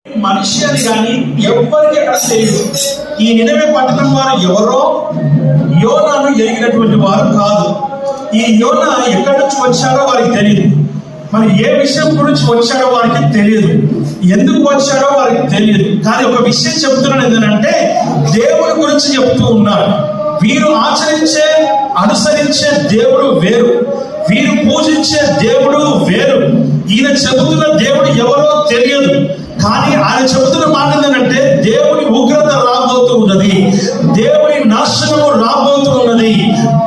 మనిషి అని కానీ ఎవరికి అక్కడ తెలియదు. ఈ నినవే పట్టణం వారు ఎవరో యోనాను ఎరిగినటువంటి వారు కాదు. ఈ యోనా ఎక్కడి నుంచి వచ్చాడో వారికి తెలియదు. మరి ఏ విషయం గురించి వచ్చాడో వారికి తెలియదు, ఎందుకు వచ్చాడో వారికి తెలియదు. కానీ ఒక విషయం చెప్తున్నాను ఏంటంటే, దేవుడి గురించి చెప్తూ ఉన్నారు. వీరు ఆచరించే అనుసరించే దేవుడు వేరు, వీరు పూజించే దేవుడు వేరు. ఈయన చెబుతున్న దేవుడు ఎవరో తెలియదు, కానీ ఆయన చెబుతున్న మాట ఏంటంటే దేవుని ఉగ్రత రాబోతూ ఉన్నది, దేవుని నాశనము రాబోతూ ఉన్నది.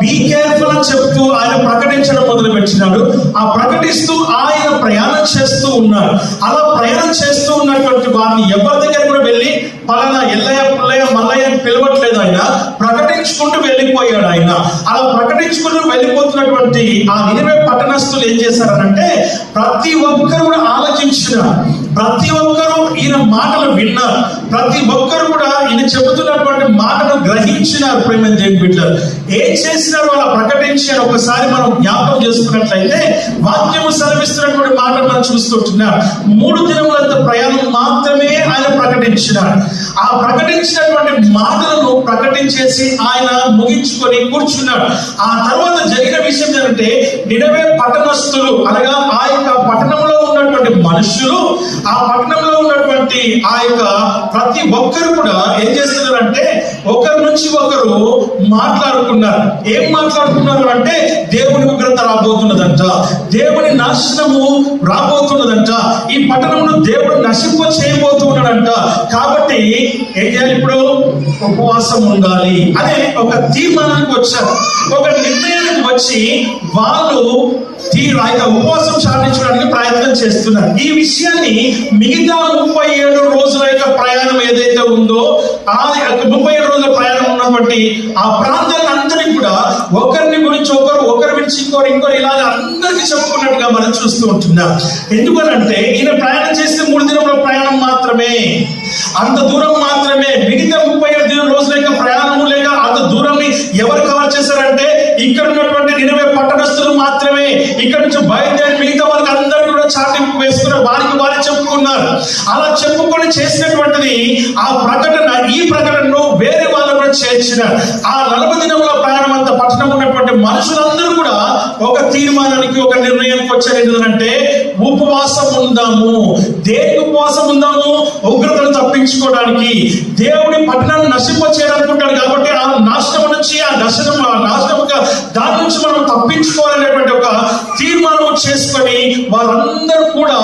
బీ కేర్ఫుల్ అని చెప్తూ ఆయన ప్రకటించడం మొదలు పెట్టినాడు. ఆ ప్రకటిస్తూ ఆయన ప్రయాణం చేస్తూ ఉన్నారు. అలా ప్రయాణం చేస్తూ ఉన్నటువంటి వారిని ఎవరి దగ్గర కూడా వెళ్ళి పలానా ఎల్లయ్య పుల్లయ్య మల్లయ్య అని పిలవట్లేదు. ఆయన ప్రకటించుకుంటూ వెళ్ళిపోయాడు. ఆయన అలా ప్రకటించుకుంటూ వెళ్ళిపోతున్నటువంటి ఆ నినవే పట్టణస్థులు ఏం చేశారనంటే, ప్రతి ఒక్కరు కూడా ఆలోచించినారు, ప్రతి ఒక్కరూ ఈయన మాటలు విన్నారు, ప్రతి ఒక్కరు కూడా ఈయన చెబుతున్నటువంటి మాటను గ్రహించినారు. ప్రేమ దేవుని బిడ్డలు ఏం చేసినారు అలా ప్రకటించి ఒకసారి మనం జ్ఞాపకం చేసుకున్నట్లయితే, వాక్యము సెలవిస్తున్నటువంటి మాటలు మనం చూస్తుంటున్నాం. 3 దినములంత ప్రయాణం మాత్రమే ఆయన ప్రకటించినారు. ఆ ప్రకటించినటువంటి మాటలను ప్రకటించేసి ఆయన ముగించుకొని కూర్చున్నాడు. ఆ తర్వాత జరిగిన విషయం ఏంటంటే, నినవే పట్టణస్థులు అనగా ఆ యొక్క పట్టణంలో ఉన్నటువంటి మనుషులు, ఆ పట్టణంలో ఉన్నటువంటి ఆ యొక్క ప్రతి ఒక్కరు కూడా ఏం చేస్తున్నారంటే, ఒకరి నుంచి ఒకరు మాట్లాడుకున్నారు. ఏం మాట్లాడుకున్నారు అంటే, దేవుని ఉగ్రత రాబోతున్నదంట, దేవుని నాశనము రాబోతున్నదంట, ఈ పట్టణంలో దేవుడు నశింప చేయబోతున్నాడంట. కాబట్టి ఏం చేయాలి? ఇప్పుడు ఉపవాసం ఉండాలి అనే ఒక తీర్మానానికి వచ్చారు, ఒక నిర్ణయానికి వచ్చి వాళ్ళు ఉపవాసం సాధించడానికి ప్రయత్నం చేస్తున్నారు. ఈ విషయాన్ని మిగతా 37 రోజుల యొక్క ప్రయాణం ఏదైతే ఉందో, ఆ 37 రోజుల ప్రయాణం ఉన్నటువంటి ఆ ప్రాంతాన్ని అందరికీ కూడా ఒకరిని గురించి ఒకరి గురించి ఇంకోరు ఇలాగ అందరికీ చెప్పుకున్నట్టుగా మనం చూస్తూ ఉంటున్నాం. ఎందుకనంటే ఈయన ప్రయాణం చేస్తే 3 దినముల ప్రయాణం మాత్రమే, అంత దూరం మాత్రమే. మిగతా 37 రోజుల యొక్క ప్రయాణం లేక అంత దూరాన్ని ఎవరు కవర్ చేశారంటే, ఇక్కడ ఉన్నటువంటి నినవే పట్టణస్థులు మాత్రమే. ఇక్కడ నుంచి బయలుదేరి మిగతా వారికి అందరికీ కూడా చాటింపు వేసుకున్నారు, వారికి వారు చెప్పుకున్నారు. అలా చెప్పుకొని చేసినటువంటిది ఆ ప్రకటన, ఈ ప్రకటనను వేరే వాళ్ళు కూడా చేర్చినారు. ఆ 40 దినముల ప్రయాణం అంతా పట్టణం ఉన్నటువంటి మనుషులందరూ కూడా ఒక తీర్మానానికి, ఒక నిర్ణయానికి వచ్చారు. ఏంటంటే, ఉపవాసం ఉందాము. దేనికి ఉపవాసం ఉందాము? ఉగ్రతను తప్పించుకోవడానికి. దేవుడి పట్టణాన్ని నశింప చేయాలనుకుంటాడు కాబట్టి ఆ నాశనం నుంచి, ఆ నాశనముగా దాని నుంచి మనం తప్పించుకోవాలనేటువంటి ఒక తీర్మానం చేసుకొని వారందరూ కూడా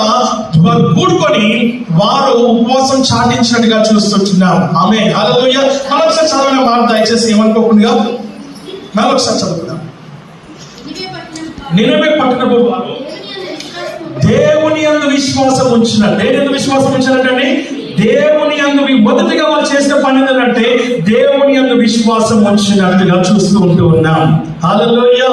కూడుకొని వారు ఉపవాసం చాటించినట్టుగా చూస్తున్నాం. ఆమేన్, హల్లెలూయా. మరొకసారి చదివిన మాట దయచేసి ఏమనుకోకుండా మరొకసారి చదువుకుందాం. నినవే పట్టణపు వారు దేవుని యందు విశ్వాసం ఉంచినారు. దేని యందు విశ్వాసం ఉంచారంటే, దేవుని యందు మొదటిగా వాళ్ళు చేసిన పని ఏంటంటే, దేవుని యందు విశ్వాసం ఉంచినట్టుగా చూస్తూ ఉంటూ ఉన్నాం. హల్లెలూయా.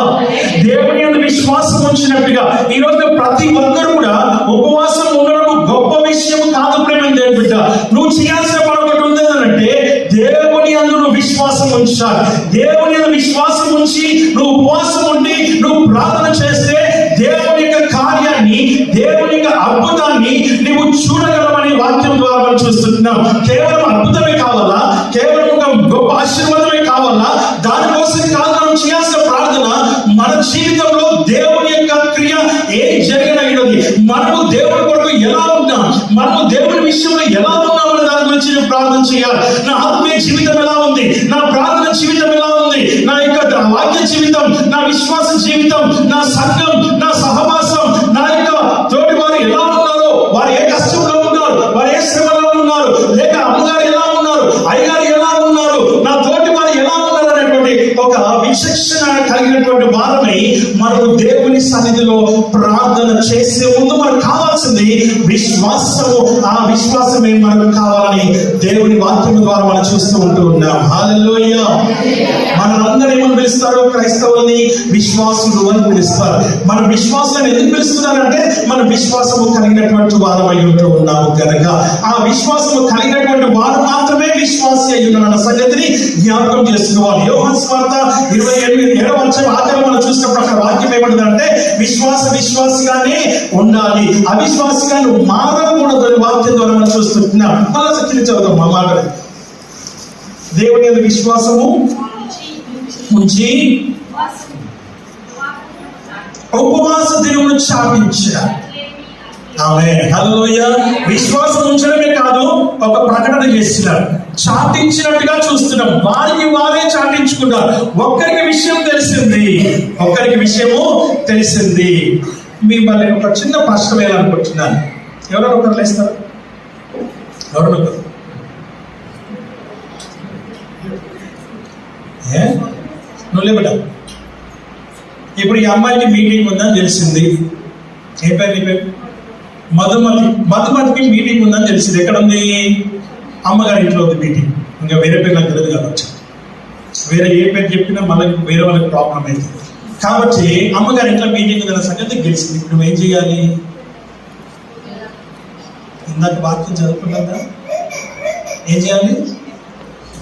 దేవుని యందు విశ్వాసం ఉంచినట్టుగా ఈ రోజు ప్రతి ఒక్కరు కూడా ఉపవాసం ఉండడం గొప్ప విషయం కాదు. ప్రేమ దేవుని బిడ్డ, నువ్వు చేయాల్సిన పని ఒకటి ఉంది ఏంటంటే, దేవుని యందు నువ్వు విశ్వాసం ఉంచాలి. దేవుని యందు విశ్వాసం ఉంచి నువ్వు ఉపవాసం ఉండి నువ్వు ప్రార్థన చేస్తే దేవుని యొక్క కార్యాన్ని, దేవుని యొక్క అద్భుతాన్ని నువ్వు చూడగలవని వాక్యం ద్వారా మనం చూస్తున్నాం. కేవలం అద్భుతమే కావాలా, కేవలం ఒక గొప్ప ఆశీర్వాదమే కావాలా, దానికోసం కాదు మనం చేయాల్సిన ప్రార్థన. మన జీవితంలో దేవుని యొక్క క్రియ ఏం జరిగినది, మనము దేవుని కొరకు ఎలా ఉన్నాం, మనము దేవుని విషయంలో ఎలా ఉన్నామని దాని గురించి నేను ప్రార్థన చేయాలి. నా ఆత్మీయ జీవితం ఎలా ఉంది, నా ప్రార్థన జీవితం ఎలా ఉంది, నా యొక్క వాక్య జీవితం, నా విశ్వాస జీవితం, నా సంఘం, నా సహవాసం, నా యొక్క తోటి వారు ఎలా ఉన్నారు, వారు ఏ కష్టంలో ఉన్నారు, వారు ఏ శ్రమలో ఉన్నారు, లేక అమ్మగారు ఎలా ఉన్నారు, అయ్యగారు ఎలా ఉన్నారు, నా తోటి వారు ఎలా ఉన్నారు అనేటువంటి ఒక విచక్షణ కలిగినటువంటి వారమై మనకు దేవుని సన్నిధిలో ప్రార్థన చేసే ముందు మనకు కావాల్సింది విశ్వాసము. ఆ విశ్వాసమే మనకు కావాలని దేవుని వాక్యం ద్వారా మనం చూస్తూ ఉంటూ ఉన్నాం. హల్లెలూయా. మనందరూ ఏమని పిలుస్తారు? క్రైస్తవుల్ని విశ్వాసులు అని పిలుస్తారు. మన విశ్వాసాన్ని ఎందుకు పిలుస్తున్నారంటే, మన విశ్వాసము కలిగినటువంటి వారమై ఉంటూ ఉన్నాము కనుక, ఆ విశ్వాసము కలిగినటువంటి వారు మాత్రమే విశ్వాసి అయి ఉన్న సంగతిని జ్ఞాపకం చేసుకోవాలి. యోహాను సువార్త 27వ అధ్యాయం మనం చూసినప్పుడు అక్కడ వాక్యం ఏమంటుందంటే, విశ్వాసిగానే ఉండాలి, అవిశ్వాసిగా నువ్వు మారకూడదు అని వాక్యం ద్వారా వర్తమానం మనం చూస్తున్నాం. మళ్ళా సత్యం చదువుతాం మా మాట. దేవుని యందు విశ్వాసము ఉంచి ఉపవాస దినమును చాటించిన. ఆమేన్, హల్లెలూయా. విశ్వాసం ఉంచడమే కాదు, ఒక ప్రకటన చేస్తున్నారు, చాటించినట్టుగా చూస్తున్నాం. వారికి వారే చాటించుకున్నారు. ఒక్కరికి విషయం తెలిసింది. మిమ్మల్ని ఒక చిన్న ప్రశ్న వేయాలనుకుంటున్నాను. ఎవరో ఒకరు లేస్తారు. నువ్వు లేబట. ఇప్పుడు ఈ అమ్మాయికి మీటింగ్ ఉందని తెలిసింది. ఏ పేరు నీ పేరు? మధుమతికి మీటింగ్ ఉందని తెలిసింది. ఎక్కడ ఉంది? అమ్మగారి ఇంట్లో ఉంది మీటింగ్. ఇంకా వేరే పేరు నాకు తెలియదు కాబట్టి, వేరే ఏ పేరు చెప్పినా మనకి వేరే వాళ్ళకి ప్రాబ్లం అవుతుంది. కాబట్టి అమ్మగారి ఇంట్లో మీటింగ్ ఉందన్న సంగతి తెలిసింది. ఇప్పుడు నువ్వేం చేయాలి? ఇందాక వాక్యం చదువుకున్నా, ఏం చేయాలి?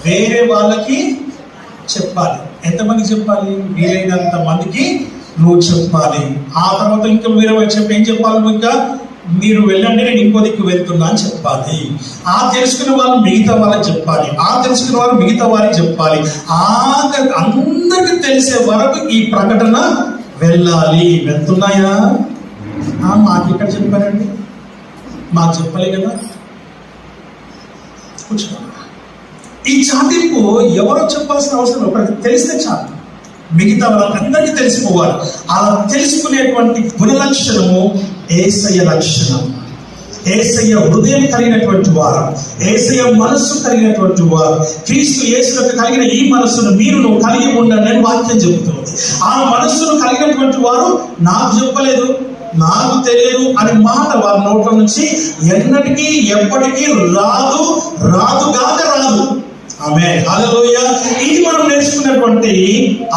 వేరే వాళ్ళకి చెప్పాలి. ఎంతమందికి చెప్పాలి? వీలైనంత మందికి నువ్వు చెప్పాలి. ఆ తర్వాత ఇంకా వేరే చెప్పి ఏం చెప్పాలి? నువ్వు ఇంకా మీరు వెళ్ళండి, నేను ఇంకో దిక్కు వెళ్తున్నా అని చెప్పాలి. ఆ తెలుసుకున్న వాళ్ళు మిగతా వాళ్ళకి చెప్పాలి. ఆ తెలుసుకున్న వాళ్ళు మిగతా వారికి చెప్పాలి. అందరికి తెలిసే వరకు ఈ ప్రకటన వెళ్ళాలి. వెళ్తున్నాయా? మాకు ఇక్కడ చెప్పారండి, మాకు చెప్పలే కదా. కూర్చో. ఈ చాటింపు ఎవరో చెప్పాల్సిన అవసరం ఒకరికి తెలిస్తే చాలు, మిగతా వాళ్ళందరికీ తెలిసిపోవాలి. అలా తెలుసుకునేటువంటి గుణలక్షణము యేసయ్య లక్షణం. యేసయ్య హృదయం కలిగినటువంటి వారు, యేసయ్య మనస్సు కలిగినటువంటి వారు, క్రీస్తు యేసులకు కలిగిన ఈ మనస్సును నువ్వు కలిగి ఉండండి అని వాక్యం చెబుతుంది. ఆ మనస్సును కలిగినటువంటి వారు నాకు చెప్పలేదు, నాకు తెలియదు అనే మాట వారి నోట్ల నుంచి ఎన్నటికీ ఎప్పటికీ రాదుగాక రాదు. ఆమేన్, హల్లెలూయా. ఇది మనం నేర్చుకున్నటువంటి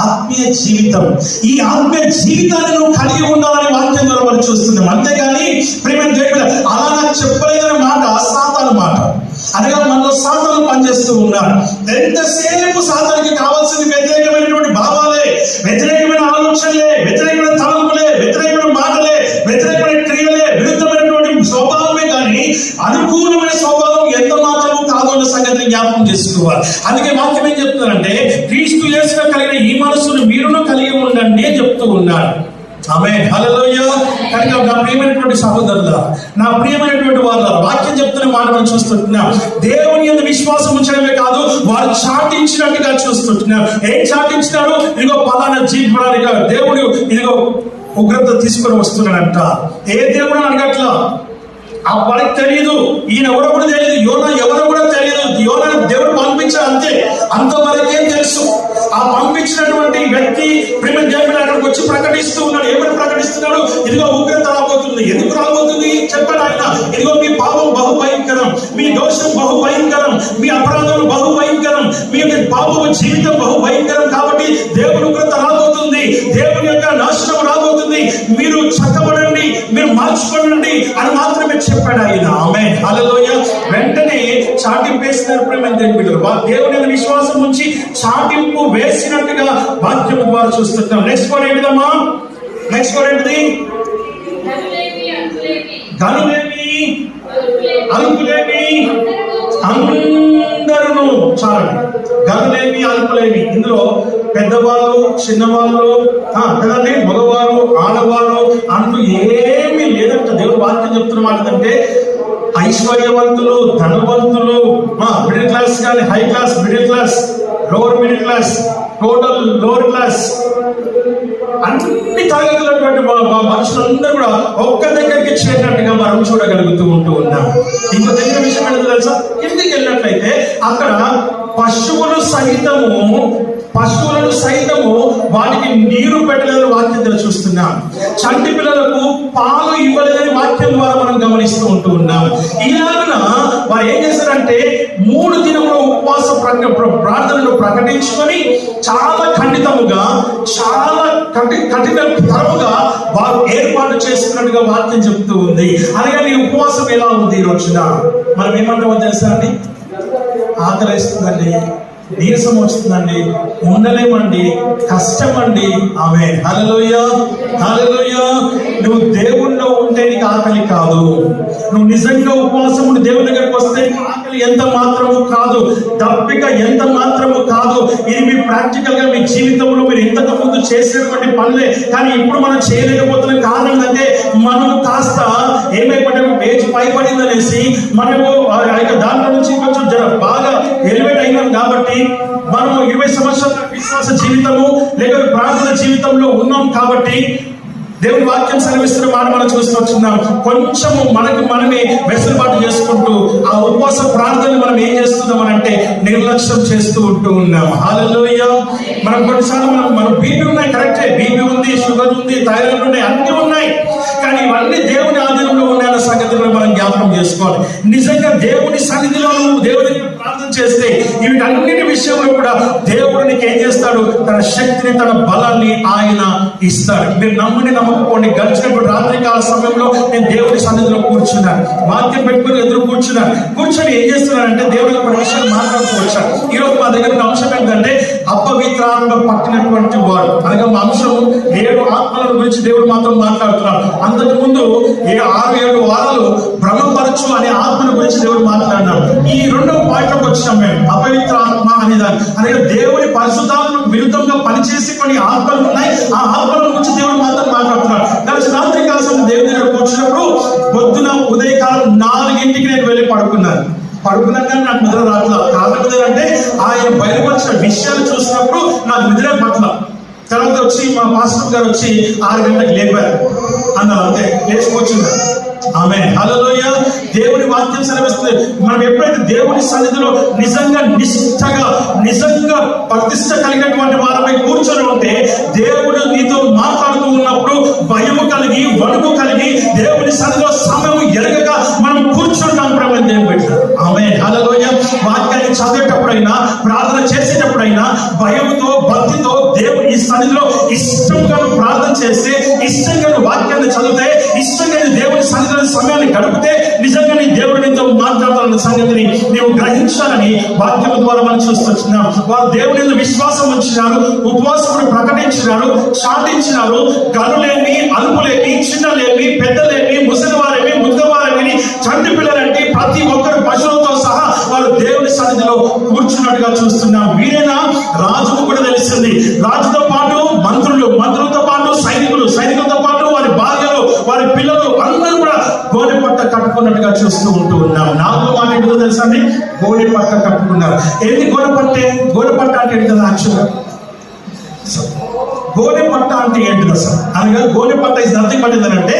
ఆత్మీయ జీవితం. ఈ ఆత్మీయ జీవితాన్ని నువ్వు కలిగి ఉండాలని వాక్యం ద్వారా మనం చూస్తున్నాం. అంతేగాని ప్రేమ దేవుడు అలా నాకు చెప్పలేదనే మాట సాతాను మాట. అనగా మనలో సాతాను పనిచేస్తూ ఉన్నాడు. ఎంతసేపు సాతానికి కావాల్సింది వ్యతిరేకమైనటువంటి భావాలే, వ్యతిరేకమైన ఆలోచనలే, వ్యతిరేకమైన తలంపులే, వ్యతిరేకమైన మాటలే, వ్యతిరేకమైన క్రియలే, విరుద్ధమైనటువంటి స్వభావమే కానీ అనుకూలమైన స్వభావం ఎంత మాత్రము కాదు అన్న సంగతిని జ్ఞాపకం చేసుకోవాలి. అందుకే వాక్యం ఏం చెప్తున్నారంటే, క్రీస్తు యేసులో కలిగిన ఈ మనస్సును మీరును కలిగి ఉండండి అని చెప్తూ ఉన్నాడు. ఆమేన్, హల్లెలూయా. కనుక నా ప్రియమైనటువంటి సహోదరులారా, నా ప్రియమైనటువంటి వారులారా, వాక్యం చెప్తున్న మాట మనం చూస్తుంటున్నాం. దేవుని యందు విశ్వాసం ఉంచడమే కాదు, వారు చాటించినట్టుగా చూస్తుంటున్నాం. ఏం చాటించినారు? ఇదిగో పలానా జీవితానికి దేవుడు ఇదిగో ఉగ్రత తీసుకొని వస్తున్నాడంట. ఏ దేవుడు అడగట్లా, ఆ వాడికి తెలియదు, ఈయన ఎవరో కూడా తెలియదు, యోనా ఎవరో కూడా తెలియదు. యోనా దేవుడు పంపించాడు, అంతే, అంతవరకేం తెలుసు. ఆ పంపించినటువంటి వ్యక్తి ప్రేమ దేవుడు అక్కడికి వచ్చి ప్రకటిస్తూ ఉన్నాడు. ఏమని ప్రకటిస్తున్నాడు? ఇదిగో ఉగ్రత రాబోతుంది. ఎందుకు రాబోతుంది చెప్పాడు ఆయన. ఇదిగో మీ పాపం బహు భయంకరం, మీ దోషం బహు భయంకరం, మీ అపరాధం బహు భయంకరం, మీ పాపం జీవితం బహు భయంకరం. కాబట్టి దేవుని ఉగ్రత రాబోతుంది, దేవుని యొక్క నాశనం రాబోతుంది, మీరు చక్కబడండి, మీరు మార్చుకోండి అని మాత్రమే చెప్పాడు ఆయన. ఆమేన్, హల్లెలూయా. వెంటనే చాటింపు వేసినారు ప్రేమ దేవుడు. దేవుని మీద విశ్వాసం ఉంచి చాటింపు వేసినట్టుగా వాక్యం ద్వారా చూస్తున్నాం. నెక్స్ట్ వర్డ్ ఏంటిదమ్మా? నెక్స్ట్ వర్డ్ ఏంటిది? గనులేమి అల్పులేమి అందరూ. చాలండి, గనులేమి అల్పులేమి. ఇందులో పెద్దవాళ్ళు, చిన్నవాళ్ళు, కదండి, మగవారు, ఆడవారు అంటూ ఏమీ లేదంట. దేవుడు వాక్యం చెప్తున్న మాట ఏంటంటే, ఐశ్వర్యవంతులు, ధనవంతులు, మిడిల్ క్లాస్ కానీ, high class, middle class, lower middle class, total lower class, అన్ని తరగతులటువంటి మనుషులందరూ కూడా ఒక్క దగ్గరికి చేరినట్టుగా మనం చూడగలుగుతూ ఉంటూ ఉన్నాం. ఇంకో దగ్గర విషయం ఏంటో తెలుసా? ఇంటికి వెళ్ళినట్లయితే అక్కడ పశువులను సైతము వాటికి నీరు పెట్టలేదని వాక్యం చూస్తున్నాం. చంటి పిల్లలకు పాలు ఇవ్వలేదని వాక్యం ద్వారా మనం గమనిస్తూ ఉంటూ ఉన్నాం. ఇలాగన వారు ఏం చేశారంటే 3 దినముల ఉపవాస ప్రార్థనలు ప్రకటించుకొని చాలా ఖండితముగా, చాలా కఠిన తరముగా వారు ఏర్పాటు చేసుకున్నట్టుగా వాక్యం చెప్తూ ఉంది. అలాగే ఈ ఉపవాసం ఎలా ఉంది ఈ రోజున? మనం ఏమంటామో తెలుసా అండి? ఆకలిస్తుందండి, నీరసం వస్తుందండి, ఉండలేమండి, కష్టమండి. ఆమేన్. హల్లెలూయా, హల్లెలూయా. నువ్వు దేవుణ్ణిలో ఉంటే నీకు ఆకలి కాదు. నువ్వు నిజంగా ఉపవాసం ఉండి దేవుని దగ్గరికి వస్తే ఆకలి ఎంత మాత్రము కాదు, దప్పిక ఎంత మాత్రము కాదు. ఇది మీ ప్రాక్టికల్ గా మీ జీవితంలో మీరు ఇంతకు ముందు చేసేటువంటి పనులే, కానీ ఇప్పుడు మనం చేయలేకపోతున్న కారణం ఏంటంటే మనము కాస్త ఏమైపోయాము, ఏజ్ పైపడింది అనేసి మనము దాంట్లో నుంచి కొంచెం బాగా ఎలివేట్ అయినాం. కాబట్టి మనము 20 సంవత్సరాల విశ్వాస జీవితము లేక ప్రార్థన జీవితంలో ఉన్నాం. కాబట్టి దేవుని వాక్యం సెలవిస్తున్న మాట మనం చూస్తూ వచ్చినాం. కొంచెము మనమే వెసులుబాటు చేసుకుంటూ ఆ ఉపవాస ప్రార్థన మనం ఏం చేస్తున్నాం అని అంటే నిర్లక్ష్యం చేస్తూ ఉన్నాం. హల్లెలూయా. మనం కొన్నిసార్లు మన బీపీ ఉన్నాయి, కరెక్టే, బీపీ ఉంది, షుగర్ ఉంది, థైరాయిడ్ ఉన్నాయి, అన్ని ఉన్నాయి. కానీ ఇవన్నీ దేవుని ఆధీనంలో ఉన్నాయన్న సంగతిలో మనం జ్ఞాపకం చేసుకోవాలి. నిజంగా దేవుని సన్నిధిలో నువ్వు దేవుని ప్రార్థన చేస్తే వీటన్నిటి విషయంలో కూడా దేవుడు నీకు ఏం చేస్తాడు, తన శక్తిని, తన బలాన్ని ఆయన ఇస్తాడు. మీరు నమ్మకపోండి, గడిచినప్పుడు రాత్రికాల సమయంలో నేను దేవుని సన్నిధిలో కూర్చున్నాను, వాక్యం పెట్టుకుని ఎదురు కూర్చొని ఏం చేస్తున్నానంటే దేవుడి యొక్క విషయాలు మాట్లాడుతూ వచ్చాను. ఈరోజు మా దగ్గర ఉన్న అంశం ఏంటంటే అపవిత్రాత్మ పట్టినటువంటి వాడు, అనగా మా అంశం 7 ఆత్మల గురించి దేవుడు మాత్రం మాట్లాడుతున్నాడు. అంతకు ముందు 6-7 వారాలు భ్రమపరచు అనే ఆత్మల గురించి దేవుడు మాట్లాడినాడు. ఈ 2వ పాయింట్లోకి వచ్చినాం మేము. అపవిత్ర ఆత్మ అనేదాన్ని, అనగా దేవుని పరిశుద్ధాత్మకు విరుద్ధంగా పనిచేసి కొన్ని ఆత్మలు ఉన్నాయి. ఆ ఆత్మల గురించి దేవుడు మాత్రం మాట్లాడుతున్నాడు. కలిసి రాత్రి కాలం దేవుని దగ్గర కూర్చున్నప్పుడు పొద్దున ఉదయకాలం 4ంటికి నేను వెళ్ళి పడుకున్నాను కానీ నాకు నిద్ర రావట్లేదు. కారణం అంటే ఆయన బయలుపరిచిన విషయాలు చూసినప్పుడు నాకు నిద్ర పట్ల. తర్వాత వచ్చి మా పాస్టర్ గారు వచ్చి 6 గంటలకు లేపారు అన్నారు, అంతే, లేచి కూర్చున్నారు. ఆమేన్. హల్లెలూయా. దేవుని వాక్యం సెలవిస్తుంది, మనం ఎప్పుడైతే దేవుని సన్నిధిలో నిజంగా నిజంగా ప్రతిష్ట కలిగినటువంటి వారిపై కూర్చొని ఉంటే దేవుడు నీతో మాట్లాడుతూ ఉన్నప్పుడు భయము కలిగి, వణుకు కలిగి, దేవుని సన్నిధిలో సమయం ఎరగక మనం కూర్చుంటాం. ప్రభుత్వం దేవుని పెట్టారు. ఆమేన్. హల్లెలూయా. వాక్యాన్ని చదివేటప్పుడైనా, ప్రార్థన చేసేటప్పుడైనా భయంతో, భక్తితో దేవుని సన్నిధిలో ఇష్టంగా ప్రార్థన చేస్తే, ఇష్టంగా వాక్యాన్ని చదివితే, ఇష్టంగా దేవుని సన్నిధిలో సమయాన్ని గడిపితే నిజంగా నీ దేవుడు నీతో మాట్లాడాలన్న సంగతిని నీవు గ్రహించాలని వాక్యం ద్వారా మనం చూస్తున్నాం. వారు దేవుని విశ్వాసం ఉంచినారు, ఉపవాసం ప్రకటించినారు, చాటించినారు. గనులేమి, అలుపులేమి, చిన్నలేమి, పెద్దలేమి, ముసలివారేమి, ముద్దవారేమి, చంటి పిల్లలంటే ప్రతి ఒక్కరు పశువులతో సహా వారు దేవుని సన్నిధిలో కూర్చున్నట్టుగా చూస్తున్నాం. వీరైనా రాజుకు కూడా తెలిసింది. రాజుతో పాటు మంత్రులతో పాటు సైనికులతో పాటు వారి భార్యలు, వారి పిల్లలు అందరూ కూడా గోనె పట్ట కట్టుకున్నట్టుగా చూస్తూ ఉన్నాం. 4వ మాట ఏంటో తెలుసా అండి? గోనె పట్ట కట్టుకున్నారు. ఏంటి గోనె పట్ట అంటే ఏంటి కదా? యాక్చువల్గా గోనె పట్ట అంటే ఏంటి అసలు? అనగా గోనె పట్ట ఇది నథింగ్ బట్ ఏంటంటే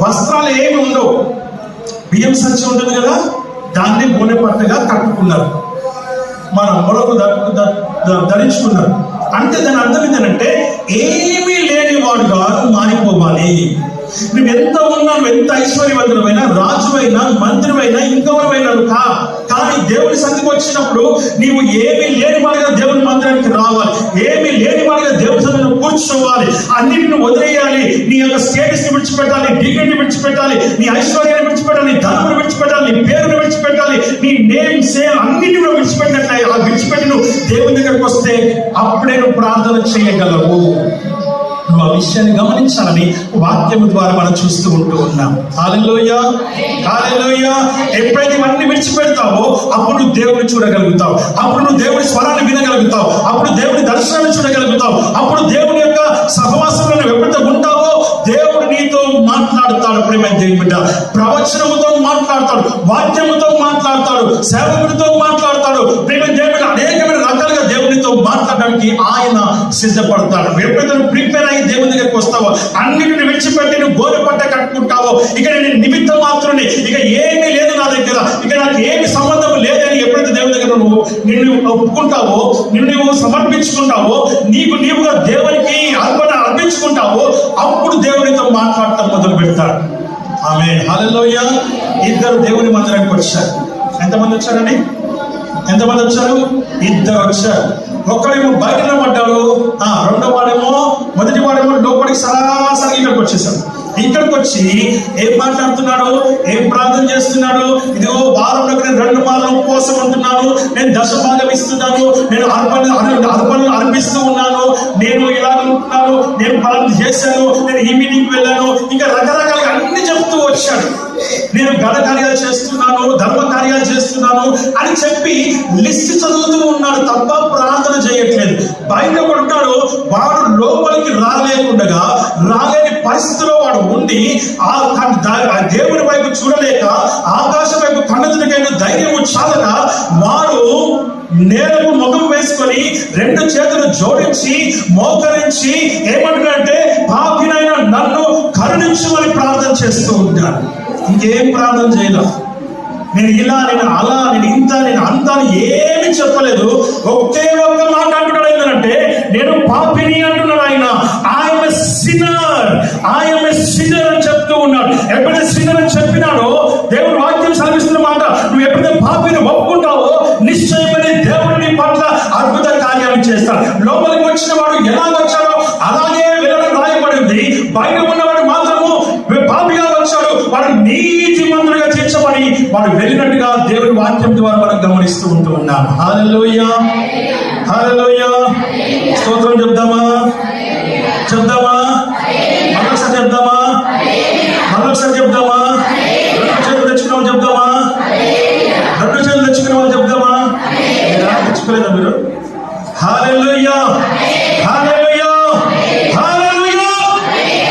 వస్త్రాలు ఏమి ఉండవు, బియ్యం సంచి ఉంటుంది కదా, దాన్ని గోనె పట్టగా కట్టుకున్నారు, మన మొలకు ధరించుకున్నారు. అంటే దాని అర్థం ఏంటంటే ఏమీ లేని వాడుగా మారిపోవాలి. నువ్వు ఎంత ఉన్నా, నువ్వు ఎంత ఐశ్వర్యవంతుడమైనా, రాజువైనా, మంత్రివైనా, ఇంకెవరైనా కానీ దేవుని సన్నిధికి వచ్చినప్పుడు నీవు ఏమీ లేని వాడిగా దేవుని మందిరానికి రావాలి, ఏమీ లేని వాడిగా దేవుని సన్నిధిలో కూర్చోవాలి, అన్నిటిని వదిలేయాలి. నీ యొక్క స్టేటస్ ని విడిచిపెట్టాలి, డిగ్రీని విడిచిపెట్టాలి, నీ ఐశ్వర్యాన్ని విడిచిపెట్టాలి, నీ ధనమును విడిచిపెట్టాలి, నీ పేరును విడిచిపెట్టాలి, నీ నేమ్ సేమ్ అన్నిటిని విడిచిపెట్టినట్లయి. ఆ విడిచిపెట్టి నువ్వు దేవుని దగ్గరకు వస్తే అప్పుడే నువ్వు ప్రార్థన చేయగలవు. నువ్వు ఆ విషయాన్ని గమనించాలని వాక్యం ద్వారా మనం చూస్తూ ఉన్నాం. హల్లెలూయా, హల్లెలూయా. ఎప్పుడైతే ఇవన్నీ విడిచిపెడతావో అప్పుడు నువ్వు దేవుని చూడగలుగుతావు, అప్పుడు నువ్వు దేవుని స్వరాన్ని వినగలుగుతావు, అప్పుడు దేవుని దర్శనాన్ని చూడగలుగుతావు, అప్పుడు దేవుని యొక్క సహవాసంలో నువ్వు ఎప్పుడైతే ఉంటావో దేవుడు నీతో మాట్లాడుతాడు. ప్రేమైన దేవుని బిడ్డ, ప్రవచనముతో మాట్లాడతాడు, వాక్యముతో మాట్లాడతాడు, సేవకుడితో మాట్లాడతాడు. ప్రేమైన దేవుని బిడ్డ, అనేకమైన రకాలుగా దేవునితో మాట్లాడడానికి ఆయన సిద్ధపడతాడు. ఎప్పుడైతే ప్రిపేర్ అయ్యి దేవుని దగ్గరికి వస్తావో, అన్నిటిని విడిచిపెట్టి నువ్వు గోనె పట్ట కట్టుకుంటావో, ఇక నేను నిమిత్తం మాత్రమే, ఇక ఏమీ లేదు నా దగ్గర, ఇక నాకు ఏమి సంబంధం లేదని ఎప్పుడైతే దేవుని దగ్గర నువ్వు నిన్ను ఒప్పుకుంటావో, నువ్వు సమర్పించుకుంటావో, నీవుగా దేవునికి అర్పించుకుంటావో, అప్పుడు దేవునితో మాట్లాడటం మొదలు పెడతాడు. ఆమేన్. హల్లెలూయా. 2 దేవుని మందిరానికి వచ్చారు. ఎంతమంది వచ్చారండి? 2 వచ్చారు. ఒక్కడేమో బయట పడ్డాడు, మొదటి వాడేమో లోపలికి సరాసరి ఇక్కడికి వచ్చేసాడు. ఇక్కడికి వచ్చి ఏం మాట్లాడుతున్నాడు, ఏం ప్రార్థన చేస్తున్నాడు? ఇదిగో వారంలో నేను 2 మార్లు ఉపవాసం ఉంటున్నాను, నేను 10 భాగం ఇస్తున్నాను, నేను అర్పణలు అర్పిస్తూ ఉన్నాను, నేను ఇలా అనుకుంటున్నాను, నేను పలానా చేశాను, నేను ఈ మీటింగ్కి వెళ్ళాను, ఇంకా రకరకాలుగా అన్ని చెప్తూ వచ్చాడు. నేను ఘన కార్యాలు చేస్తున్నాను, ధర్మ కార్యాలు చేస్తున్నాను అని చెప్పి లిస్ట్ చదువుతూ ఉన్నాడు తప్ప ప్రార్థన చేయట్లేదు. బయట పడున్నాడు, వాడు లోపలికి రాలేని పరిస్థితిలో వాడు ఉండి ఆ దేవుని వైపు చూడలేక, ఆకాశం వైపు కన్నెదురికైన ధైర్యము చాలక వాడు నేలకు ముఖం వేసుకొని 2 చేతులు జోడించి మోకరించి ఏమంటున్నాడంటే, పాపినైన నన్ను కరుణించమని ప్రార్థన చేస్తూ ఉంటాడు. ఇంకేం ప్రార్థన చేయలేదు. నేను ఇలా, నేను అలా, నేను ఇంత, నేను అంత అని ఏమి చెప్పలేదు. ఒకే ఒక్క మాట అంటున్నాడు. ఏంటంటే, నేను పాపిని అంటున్నాడు ఆయన. ఐఎమ్ ఎ సిన్నర్ అని చెప్తూ ఉన్నాడు. ఎప్పుడైతే సిన్నర్ అని చెప్పినాడో దేవుడు వాక్యం సెలవిస్తున్న మాట, నువ్వు ఎప్పుడైతే పాపిని ఒప్పుకుంటావో నిశ్చయమని దేవుడు నీ పట్ల అద్భుత కార్యాలు చేస్తాడు. లోపలికి వచ్చిన వాడు ఎలా వచ్చాడో అలాగే వెళ్ళడం రాయబడింది. బయట ఉన్నవాడు మాత్రము పాపిగా వచ్చాడు, వాడు నీతిమంతుడిగా తీర్చబడి వాడు వెళ్ళినట్టుగా దేవుడి వాక్యం ద్వారా మనం గమనిస్తూ ఉంటూ ఉన్నాం. హల్లెలూయా, హల్లెలూయా. స్తోత్రం చెప్దామా? మరొకసారి చెప్దామా? 2 చేతులు తెచ్చుకున్న వాళ్ళు చెప్దామా? 2 చేతులు తెచ్చుకున్న వాళ్ళు చెప్దామా? తెచ్చుకోలేదా మీరు? హల్లెలూయా, హల్లెలూయా, హల్లెలూయా.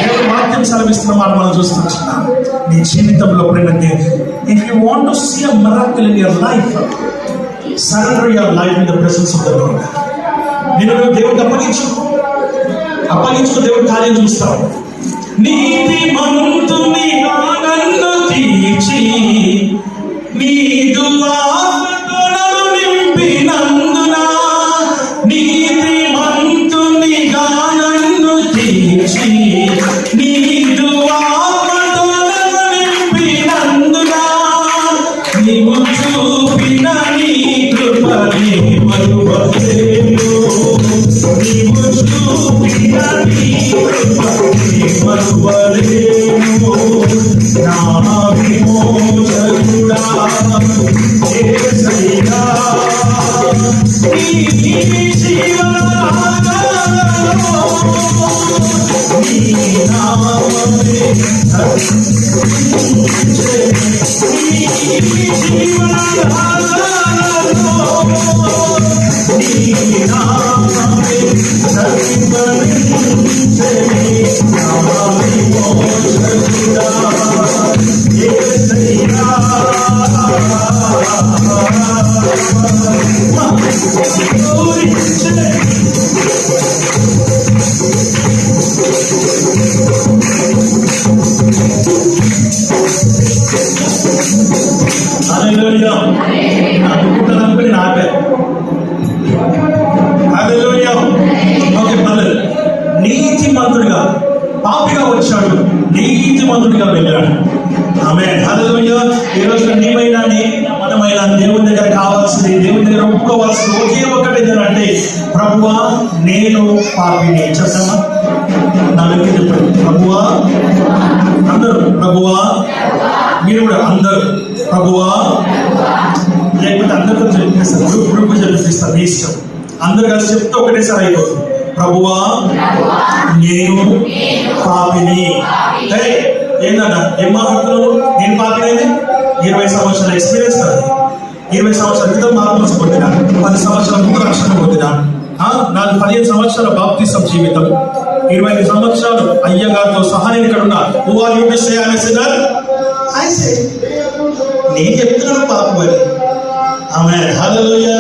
దేవుడి వాక్యం సెలవిస్తున్న మాట మనం చూస్తున్నాం. నీ జీవితంలో ఎప్పుడైనా if you want to see a miracle in your life, surrender your life in the presence of the lord. నేను దేవుడికి అప్పగించుకో, దేవుడి కార్యం చూస్తావు. నీతిమంతుని నన్ను తీర్చి నీదు ఆత్మను నింపినందున, నీతిమంతునిగా నన్ను తీర్చి నీదు ఆత్మను నింపినందున, నీవు చూపిన నీ కృపని మరువలేను, నీవు చూపిన నీ కృపని మరువలేను. నా విమోచకుడా యేసయ్యా, నీ జీవనాధారము నీ నామమే హరించే, నీ జీవనాధారము నీ నామమే హరించే. నా విమోచకుడా యేసయ్యా, హల్లెలూయా. అనుకుంటాననుకుని నాకే హల్లెలూయా. ఓకే బ్రదర్, నీతిమంతుడిగా పాపిగా వచ్చాడు, నీతిమంతుడిగా వెళ్ళాడు. ఆమేన్, హల్లెలూయా. ఈరోజు నీవైనా మనమైనా దేవుని దగ్గర కావాల్సింది, దేవుని దగ్గర ఒప్పుకోవాల్సింది ఒకే ఒకటి ఏంటంటే, ప్రభువా నేను పాపిని. చెప్తామా? నా దగ్గర చెప్పండి, ప్రభువా. అందరూ ప్రభువా, మీరు కూడా అందరూ ప్రభువా. లేకపోతే అందరితో చెప్పిస్తారు, గ్రూప్ చెప్పిస్తారు, మీ ఇష్టం. అందరు కలిసి చెప్తే ఒకటేసారి అయిపోతుంది. ప్రభువా నేను పాపిని. ఏంటంట, ఏం మాట్లాడుతున్నావు? నేను పాపినైతే 20 సంవత్సరాల ఎక్స్పీరియన్స్ కాదు. 20 సంవత్సరాల క్రితం మార్పులు పొందిన, 10 సంవత్సరాల ముందు రక్షణ పొందిన, 15 సంవత్సరాల బాప్తిసం జీవితం, 25 సంవత్సరాలు అయ్యగారితో సహా నేను ఇక్కడ ఉన్నా. నేను చెప్తున్నాను పాపమని. ఆమేన్, హల్లెలూయా,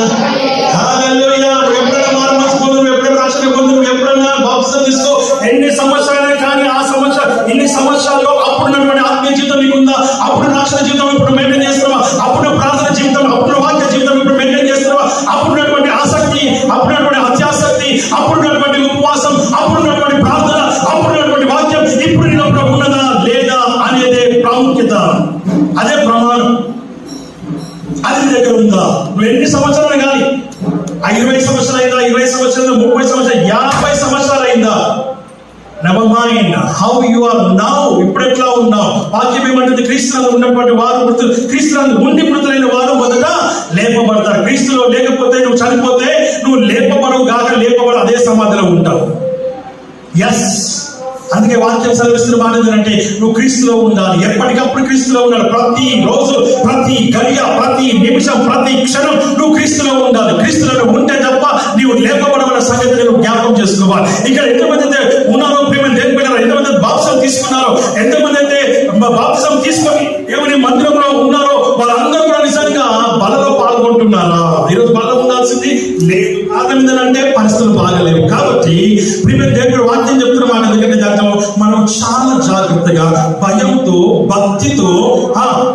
హల్లెలూయా. నువ్వు ఎప్పుడైనా మార్పు పొందు, నువ్వు ఎప్పుడైనా రక్షణ పొందు, నువ్వు ఎప్పుడైనా బాప్తిసం తీసుకో, ఎన్ని సంవత్సరాలే కానీ ఆ సంవత్సరాలు ఇన్ని సంవత్సరాల్లో అప్పుడున్నటువంటి ఆత్మీయ జీవితం నీకుందా? అప్పుడు రక్షణ జీవితం ఇప్పుడు మెయింటైన్ చేస్తున్నావా? అప్పుడు ప్రార్థన జీవితం, అప్పుడు వాక్య జీవితం ఇప్పుడు మెయింటైన్ చేస్తున్నావా? అప్పుడున్నటువంటి ఆసక్తి, అప్పుడున్నటువంటి అత్యాసక్తి, అప్పుడున్నటువంటి ఉపవాసం, అప్పుడున్నటువంటి ప్రార్థన, అప్పుడున్నటువంటి వాక్యం ఇప్పుడు నీలో ఉన్నదా లేదా అనేదే ప్రాముఖ్యత, అదే ప్రమాణం. అది దగ్గర ఉందా? నువ్వు ఎన్ని సంవత్సరాలు కానీ, 20 సంవత్సరాలు అయిందా, 20 సంవత్సరాలు, 30 సంవత్సరాలు, 50 సంవత్సరాలు అయిందా? Never mind how you are now. ఇప్పుడు ఎట్లా ఉన్నావు? వాక్యం ఏమంటుంది? క్రీస్తునందు ఉన్నటువంటి వారు క్రీస్తునందు ఉండి మృతులైన వారు మొదట లేపబడతారు. క్రీస్తులో లేకపోతే, నువ్వు చనిపోతే నువ్వు లేపబడవు గాక సమాధిలో ఉంటావు. ఎస్, అందుకే వాక్యం సెలవిస్తున్న మాట ఏంటంటే నువ్వు క్రీస్తులో ఉండాలి, ఎప్పటికప్పుడు క్రీస్తులో ఉండాలి. ప్రతి రోజు, ప్రతి గడియ, ప్రతి నిమిషం, ప్రతి క్షణం నువ్వు క్రీస్తులో ఉండాలి. క్రీస్తులో ఉంటే తప్ప నీవు లేపబడమన్న సంగతిని నువ్వు జ్ఞాపకం చేసుకోవాలి. ఇక్కడ ఎంతమంది అయితే ఉన్నారో ప్రేమ దేని పోయినారో, ఎంతమంది బాప్తిసం తీసుకున్నారో, ఎంతమంది అయితే బాప్తిసం తీసుకొని ఏమని మందిరంలో ఉన్నారో వాళ్ళందరూ కూడా నిజంగా బలలో పాల్గొంటున్నారా? ఈరోజు బలం ఉండాల్సింది లేదు. కారణం ఏంటంటే పరిస్థితులు బాగలేవు. కాబట్టి ప్రియమైన దేవుడు వాక్యం చెప్తున్న మాట ఎందుకంటే దాంట్లో మనం చాలా జాగ్రత్తగా, భయంతో, భక్తితో,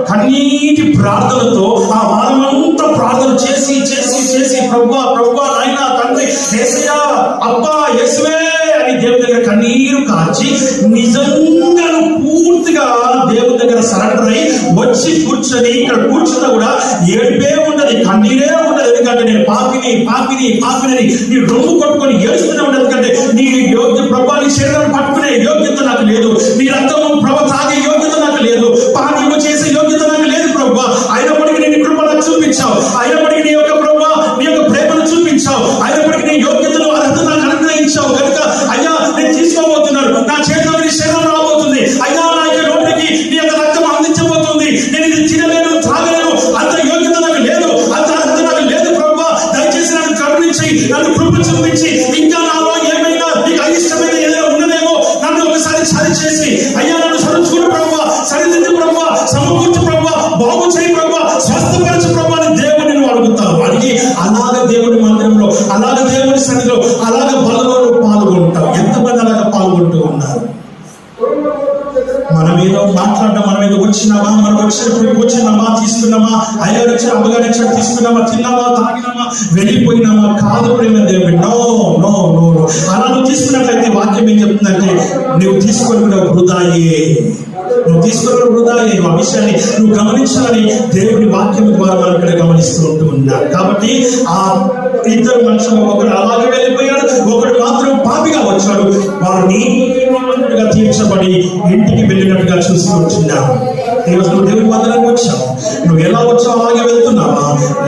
కన్నీటి ప్రార్థనతో ఆ వారమంతా ప్రార్థన చేసి చేసి చేసి ప్రభువా ప్రభువా నాయనా తండ్రి యేసయ్యా అబ్బా యేసువే అని దేవుని దగ్గర కన్నీరు కార్చి నిజంగా పూర్తిగా దేవుని దగ్గర సరెండర్ అయి వచ్చి కూర్చొని ఇక్కడ కూర్చున్నా కూడా ఏడుపే ఉండదు, కన్నీరే ఉండదు. ఎందుకంటే నేను పాపిని పాపిని పాపిని నీ రొమ్ము కొట్టుకొని ఏడుస్తూనే ఉండదు. ఎందుకంటే నీ యోగ్య ప్రభా నీ శరీరాన్ని పట్టుకునే యోగ్యత నాకు లేదు, నీ రక్తము ప్రభ తాగే యోగ్యత నాకు లేదు, పాపము చేసే యోగ్యత నాకు లేదు ప్రభా. అయినప్పటికీ నీ కృపను చూపించావు, అయినప్పటికీ నీ యొక్క ప్రభా నీ యొక్క ప్రేమను చూపించావు, అయినప్పటికీ నీ యోగ్యతను అర్హత నాకు అనుగ్రహించావు కనుక అయ్యా నేను తీసుకోబోతున్నాను, నా చేతిలో నీ శరీరం రాబోతుంది, అయ్యా నా యొక్క నోటికి నీ యొక్క రక్తం అందించబోతుంది, నేను ఇది తినలేను త్రాగలేను, అంత యోగ్యత నాకు లేదు, అంత అర్హత నాకు లేదు ప్రభా. దయచేసి నన్ను కరుణించి నన్ను కృప చూపించి ఇంకా నాలో ఏమైనా నీకు అయిష్టమైన ఏదైనా ఉన్నదేమో నన్ను ఒకసారి సరి చేసి అయ్యా నన్ను సరిచూడు ప్రభా, సరిదిద్దు ప్రభా, సమకూర్చు ప్రభా, బాగు చేయి ప్రభా, స్వస్థపరచు ప్రభా అని దేవుని నువ్వు అడుగుతావు. అడిగి అలాగ దేవుని మందిరంలో, అలాగ దేవుని సన్నిధిలో, అలాగ బలలో పాల్గొంటావు. ఎంతమంది అలాగ పాల్గొంటూ ఉన్నారు? మనం ఏదో మాట్లాడడం, మనం ఏదో వచ్చినామా, మనం వచ్చినప్పుడు కూర్చున్నామా, తీసుకున్నామా, అయ్యారు వచ్చి అమ్మగారు వచ్చాడు తీసుకున్నామా, తిన్నామా, తాగినామా, వెళ్ళిపోయినామా? కాదు ప్రేమ దేవుడు. No no no no. అలా నువ్వు తీసుకున్నట్లయితే వాక్యం ఏం చెప్తుందంటే నువ్వు తీసుకొని కూడా వృధాయే, నువ్వు తీసుకున్న వృధాయే. ఆ విషయాన్ని నువ్వు గమనించాలని దేవుని వాక్యం ద్వారా మనం ఇక్కడ గమనిస్తూ ఉంటూ ఉన్నారు. కాబట్టి ఆ ఇద్దరు మనుషులు, ఒకడు అలాగే వెళ్ళిపోయాడు, ఒకడు మాత్రం పాపిగా వచ్చాడు. వారు నీతిమంతుడిగా తీర్చబడి ఇంటికి వెళ్ళినట్టుగా చూసుకుంటున్నావు. ఈరోజు నువ్వు దేవుని మందిరానికి వచ్చావు, నువ్వు ఎలా వచ్చావు అలాగే వెళ్తున్నావా?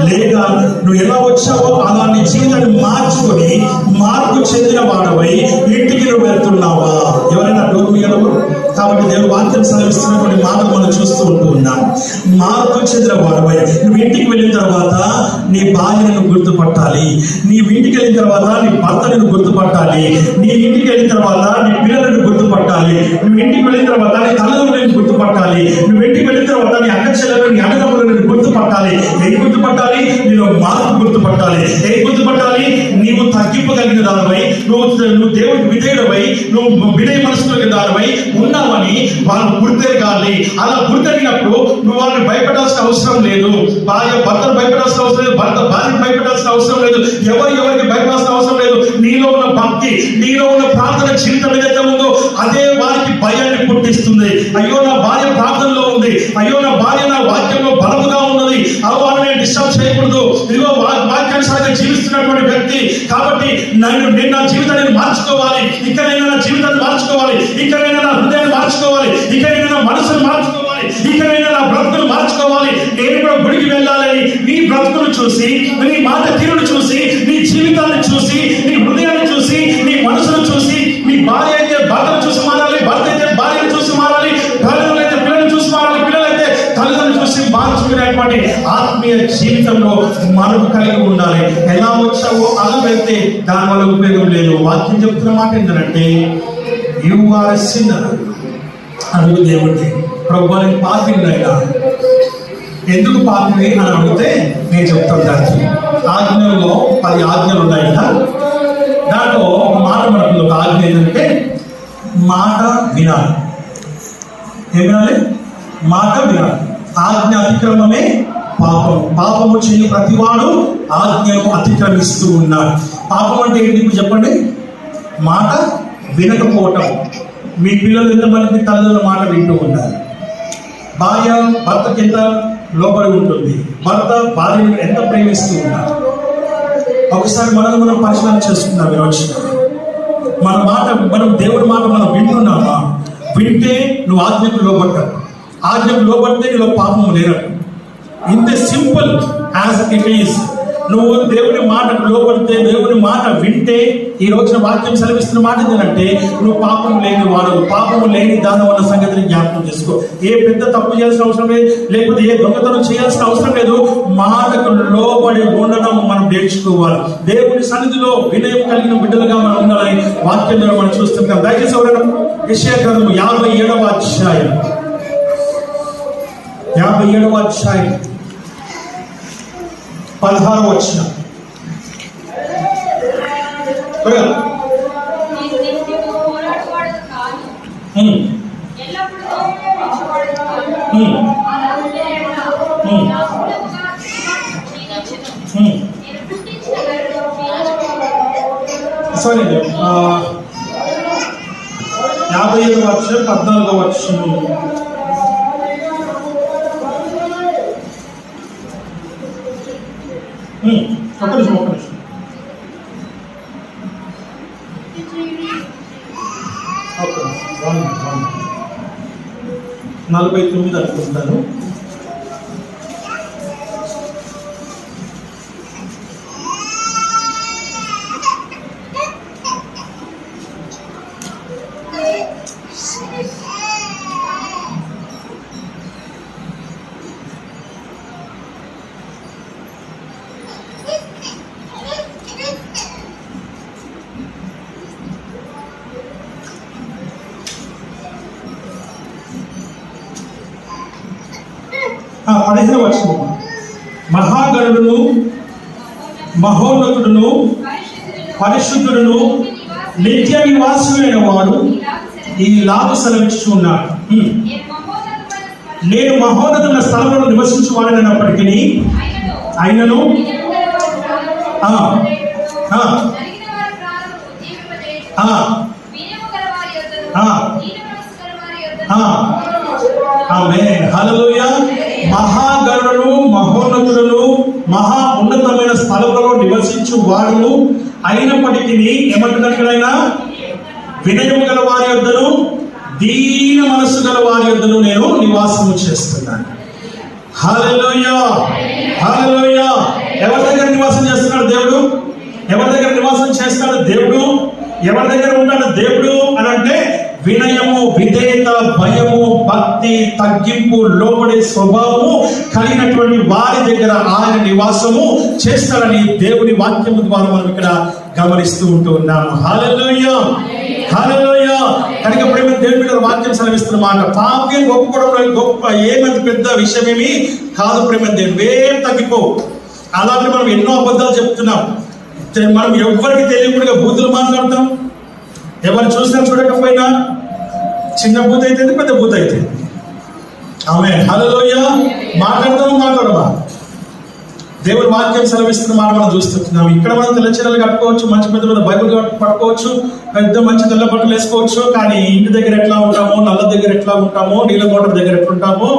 లేదా నువ్వు ఎలా వచ్చావో అలాంటి జీవితాన్ని మార్చుకొని మార్పు చెందిన వాడవై ఇంటికి నువ్వు వెళ్తున్నావా? ఎవరైనా డోర్ తీయగలరు? కాబట్టి దేవుడు వాక్యం సెలవిస్తున్న కొన్ని మాటలు మనం చూస్తూ ఉంటూ ఉన్నాం. మార్పు చెందిన వాడవై నువ్వు ఇంటికి వెళ్ళిన తర్వాత నీ భార్యను గుర్తుపట్టాలి, నీ ఇంటికి వెళ్ళిన తర్వాత నీ భర్తను గుర్తుపట్టాలి, నీ ఇంటికి వెళ్ళిన తర్వాత నీ పిల్లలను గుర్తుపట్టాలి, నువ్వు ఇంటికి వెళ్ళిన తర్వాత నీ తల్లిదండ్రులను గుర్తుపట్టాలి, నువ్వు ఇంటికి వెళ్ళిన తర్వాత నీ అక్క చెల్లెలను, నీ అన్నదమ్ములను గుర్తుపట్టాలి. ఏం గుర్తుపట్టాలి? నీలో మార్పు గుర్తుపట్టాలి. ఏం గుర్తుపట్టాలి? నీవు తగ్గింపగలిగిన దానివై, నువ్వు దేవుడికి విధేయుడవై, నువ్వు విధేయ మనసులో దానివై ఉన్నావని వాళ్ళు గుర్తెరగాలి. అలా గుర్తెరిగినప్పుడు నువ్వు వాళ్ళని భయపడాల్సిన అవసరం లేదు, భార్య భర్తను భయపడాల్సిన అవసరం లేదు, భర్త భార్యను భయపడాల్సిన అవసరం లేదు, ఎవరికి భయపడాల్సిన అవసరం లేదు. నీలో ఉన్న భక్తి, నీలో ఉన్న ప్రార్థన జీవితం ఏదైతే ఉందో అదే వారికి భయాన్ని పుట్టిస్తుంది. అయ్యో నా భార్య ప్రార్థనలో ఉంది, అయ్యో నా భార్య నా వాక్యంలో బలముగా ఉన్నది, వాళ్ళని నేను డిస్టర్బ్ చేయకూడదు, ఇదిగో వాక్యానుసారంగా జీవిస్తున్నటువంటి వ్యక్తి కాబట్టి నేను నా జీవితాన్ని మార్చుకోవాలి, ఇకనైనా నా జీవితాన్ని మార్చుకోవాలి, ఇకనైనా నా హృదయాన్ని మార్చుకోవాలి, ఇకనైనా నా మనసును మార్చుకోవాలి, ఇకనైనా నా బ్రతుకును మార్చుకోవాలి, నేను కూడా గుడికి వెళ్ళాలని నీ బ్రతుకును చూసి, నీ మాట తీరును చూసి, నీ జీవితాన్ని చూసి, నీ హృదయాన్ని చూసి, నీ మనసును చూసి, నీ భార్య అయితే భర్తను చూసి మారాలి, భర్త అయితే భార్యను చూసి మారాలి, తల్లిదండ్రులు అయితే పిల్లలను చూసి మారాలి, పిల్లలైతే తల్లిదండ్రులు చూసి మార్చుకునేటువంటి ఆత్మీయ జీవితంలో మనకు కలిగి ఉండాలి. ఎలా వచ్చావో అలా వెళ్తే దానివల్ల ఉపయోగం లేదు. వాక్యం చెప్తున్న మాట ఏంటంటే యు ఆర్ ఎ సిన్నర్. అడుగు దేవుడిని, ప్రభువా నేను పాపినైనా, ఎందుకు పాపిని అని అడిగితే నేను చెప్తాను. దానికి ఆజ్ఞల్లో 10 ఆజ్ఞలు ఉన్నాయి కదా, దాంట్లో ఒక మాట మనకు ఒక ఆజ్ఞ ఏంటంటే మాట వినాలి. ఏం వినాలి? మాట వినాలి. ఆజ్ఞ అతిక్రమమే పాపం. పాపము చేయని ప్రతివాడు ఆజ్ఞను అతిక్రమిస్తూ ఉన్నాడు. పాపం అంటే ఏంటి ఇప్పుడు చెప్పండి? మాట వినకపోవటం. మీ పిల్లలు ఎంతమంది తల్లిదండ్రుల మాట వింటూ ఉన్నారు? భార్య భర్తకి ఎంత లోబడి ఉంటుంది, భర్త భార్యను ఎంత ప్రేమిస్తూ ఉన్నారు? ఒకసారి మనం పరిశీలన చేసుకుందాం. ఈరోజు మన మాట, మనం దేవుడి మాట మనం వింటున్నామా? వింటే నువ్వు ఆజ్ఞకు లోబడ్డావు, ఆజ్ఞకు లోబడితే నీలో పాపము లేనట్టు. ఇంత సింపుల్ యాజ్ ఇట్ ఈస్. నువ్వు దేవుని మాటకు లోపడితే, దేవుని మాట వింటే, ఈ రోజున వాక్యం సెలవిస్తున్న మాట ఏంటంటే నువ్వు పాపం లేని వాడు, పాపము లేని దాని వల్ల సంగతిని జ్ఞాపకం చేసుకో. ఏ పెద్ద తప్పు చేయాల్సిన అవసరం లేదు, లేకపోతే ఏ దొంగతనం చేయాల్సిన అవసరం లేదు. మాటకు లోబడి ఉండడం మనం నేర్చుకోవాలి. దేవుని సన్నిధిలో వినయం కలిగిన బిడ్డలుగా మనం ఉండాలని వాక్యం ద్వారా మనం చూస్తుంటాం. దయచేసి ఎవరైనా యెషయా గ్రంథము 57వ అధ్యాయం 16వ వచనం. సారీ 57వ అధ్యాయం 14వ వచనం. ఒక నిమిషం 49 అనుకుంటాను. మహాగణుడును మహోన్నతుడును పరిశుద్ధుడును నిత్య నివాసుడైన వాడు ఈలాగ సెలవిస్తున్నాడు. నేను మహోన్నతమైన స్థలంలో నివసించువాడనప్పటికీ ఆయనను ఆమేన్, హల్లెలూయా. మహాగణుడు మహోన్నతులను మహా ఉన్నతమైన స్థలంలో నివసించు వాడును అయినప్పటికీ ఏమంటున్నట్లయినా వినయము గల వారి యొద్దను దీన మనస్సు గల వారి యొద్దను నేను నివాసము చేస్తున్నాను. హల్లెలూయా, హల్లెలూయా. ఎవరి దగ్గర నివాసం చేస్తున్నాడు దేవుడు? ఎవరి దగ్గర నివాసం చేస్తాడు దేవుడు? ఎవరి దగ్గర ఉంటాడు దేవుడు అని అంటే వినయము, విధేయత, భయము, భక్తి, తగ్గింపు, లోబడే స్వభావము కలిగినటువంటి వారి దగ్గర ఆయన నివాసము చేస్తాడని దేవుని వాక్యము ద్వారా మనం ఇక్కడ గమనిస్తూ ఉంటూ ఉన్నాము. హల్లెలూయా, హల్లెలూయా. కనుక ప్రేమ దేవుని మీద వాక్యం సెలవిస్తున్న మాట, పాపం ఒప్పుకోవడం గొప్ప ఏమంత పెద్ద విషయమేమి కాదు. ప్రేమ దేవుడు ఏం తగ్గిపోవు. అలాంటి మనం ఎన్నో అబద్ధాలు చెప్తున్నాం. మనం ఎవరికి తెలియకుండా బూతులు మాట్లాడతాం. ఎవరు చూసినా చూడకపోయినా చిన్న బూత్ అయితే పెద్ద బూత్ అయితే ఆమేన్, హల్లెలూయా. మాట్లాడమా దేవుడి వాక్యం సెలవిస్తున్న మాట మనం చూస్తున్నాం. ఇక్కడ మనం తెల్ల చీరలు కట్టుకోవచ్చు, మంచి పెద్ద బైబిల్ పట్టుకోవచ్చు, పెద్ద మంచి తెల్ల బట్టలు వేసుకోవచ్చు. కానీ ఇంటి దగ్గర ఎట్లా ఉంటామో, నల్ల దగ్గర ఎట్లా ఉంటామో, నీళ్ళ మోటార్ దగ్గర ఎట్లా ఉంటామో,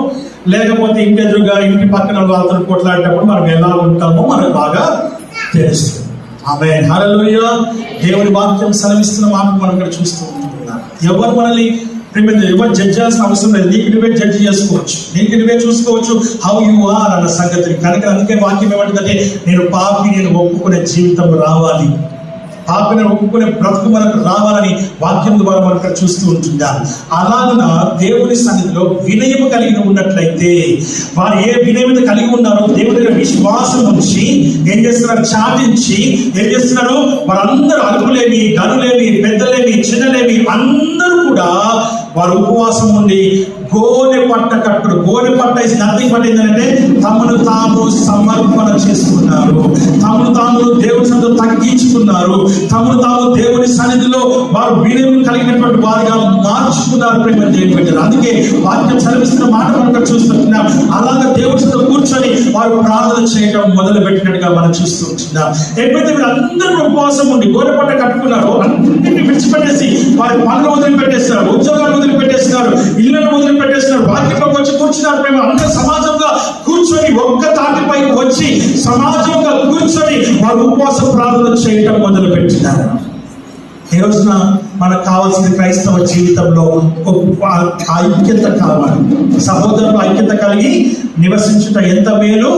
లేకపోతే ఇంటి ఎదురుగా ఇంటి పక్కన వాళ్ళతో కొట్లాడేటప్పుడు మనం ఎలా ఉంటామో మనకు బాగా తెలుస్తుంది. ఆమేన్, హల్లెలూయా. దేవుని వాక్యం సెలవిస్తున్న మాట మనం ఇక్కడ చూస్తూ ఉంటున్నాం. ఎవరు మనల్ని ఎవరు జడ్జ్ చేయాల్సిన అవసరం లేదు. నీకు నువ్వే జడ్జ్ చేసుకోవచ్చు, నీకు నువ్వే చూసుకోవచ్చు హౌ యు ఆర్ అన్న సంగతిని. కనుక అందుకే వాక్యం ఏమంటుందంటే నేను పాపి, నేను ఒప్పుకునే జీవితం రావాలి, పాపిని ఒప్పుకునే బ్రతుకు మనకు రావాలని వాక్యం ద్వారా మనం ఇక్కడ చూస్తూ ఉంటుందా. అలాగన దేవుని సన్నిధిలో వినయం కలిగి ఉన్నట్లయితే వారు ఏ వినయం కలిగి ఉన్నారో దేవుని దగ్గర విశ్వాసం ఉంచి ఏం చేస్తున్నారు, చాటించి ఏం చేస్తున్నారు, వారందరూ అరుపులేమి, గనులేమి, పెద్దలేమి, చిన్నలేమి అందరూ కూడా వారు ఉపవాసం ఉండి గోనె పట్ట కట్టుడు. గోనె పట్ట ఇస్ నథింగ్ బట్ ఏంటంటే తమను తాము సమర్పణ చేసుకున్నారు, తమను తాము దేవుని సన్నిధిలో తగ్గించుకున్నారు, తమను తాము దేవుని సన్నిధిలో వారు వినయం కలిగినటువంటి వారిగా మార్చుకున్నారు. ప్రేమ దేవుని పెట్టారు. అందుకే వాక్యం సెలవిస్తున్న మాట మనం చూస్తున్నాం. అలాగే దేవుని సన్నిధిలో కూర్చొని వారు ప్రార్థన చేయడం మొదలు పెట్టినట్టుగా మనం చూస్తుంటున్నాం. ఎప్పుడైతే మీరు అందరూ ఉపవాసం ఉండి గోనె పట్ట కట్టుకున్నారో అన్నింటినీ విడిచిపెట్టేసి వారి పనులు వదిలిపెట్టేస్తున్నారు, ఉద్యోగాలు వదిలిపెట్టేస్తున్నారు, ఇళ్లను వదిలిపెట్టేస్తున్నారు, వాక్యంలోకి వచ్చి కూర్చున్నారు. మేము అందరూ సమాజంగా కూర్చొని ఒక్క తాటిపైకి వచ్చి సమాజంగా కూర్చొని వారు ఉపవాస ప్రార్థన చేయటం మొదలు పెట్టినారు. ఈ రోజున మనకు కావాల్సిన క్రైస్తవ జీవితంలో ఐక్యత కావాలి. సహోదరులు ఐక్యత కలిగి నివసించుట ఎంత మేలు,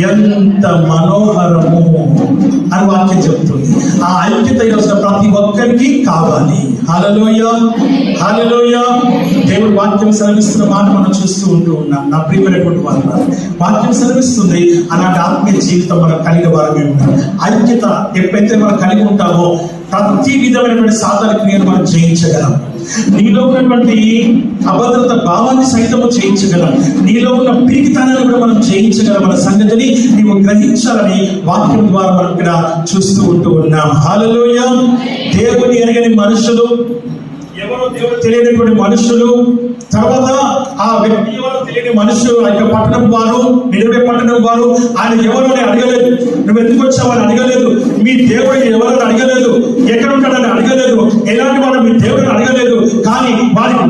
ఎంత మనోహరము అని వాక్యం చెబుతుంది. ఆ ఐక్యత ఈరోజు ప్రతి ఒక్కరికి కావాలి. హల్లెలూయా, హల్లెలూయా. దేవుడు వాక్యం సెలవిస్తున్న మాట మనం చూస్తూ ఉన్నాం. నా ప్రియమైనటువంటి వాళ్ళ వాక్యం సెలవిస్తుంది, అలాంటి ఆత్మీయ జీవితం మనం కలిగి వారమే ఉంటాం. ఐక్యత ఎప్పుడైతే మనం కలిగి ఉంటామో ప్రతి విధమైనటువంటి సాధన క్రియను మనం జయించగలం. నీలో ఉన్నటువంటి అభద్రత భావాన్ని సైతము జయించగలం. నీలో ఉన్న పీకితనాన్ని కూడా మనం జయించగలం అన్న సంగతిని నీవు గ్రహించాలని వాక్యం ద్వారా మనం ఇక్కడ చూస్తూ ఉన్నాం. హల్లెలూయా. దేవుని ఎరగని మనుషులు, ఎవరో దేవుడు తెలియనటువంటి మనుషులు, తర్వాత ఆ వ్యక్తి ఎవరో తెలియని మనుషులు, ఆ యొక్క పట్టణం వారు, నినివే పట్టణం వారు ఆయన ఎవరు అని అడగలేదు. నువ్వు ఎందుకు వచ్చావని అడగలేదు. మీ దేవుడు ఎవరని అడగలేదు. ఎక్కడ ఉంటాడని అడగలేదు. ఎలాంటి వాడు మీ దేవుడిని అడగలేదు. కానీ వారికి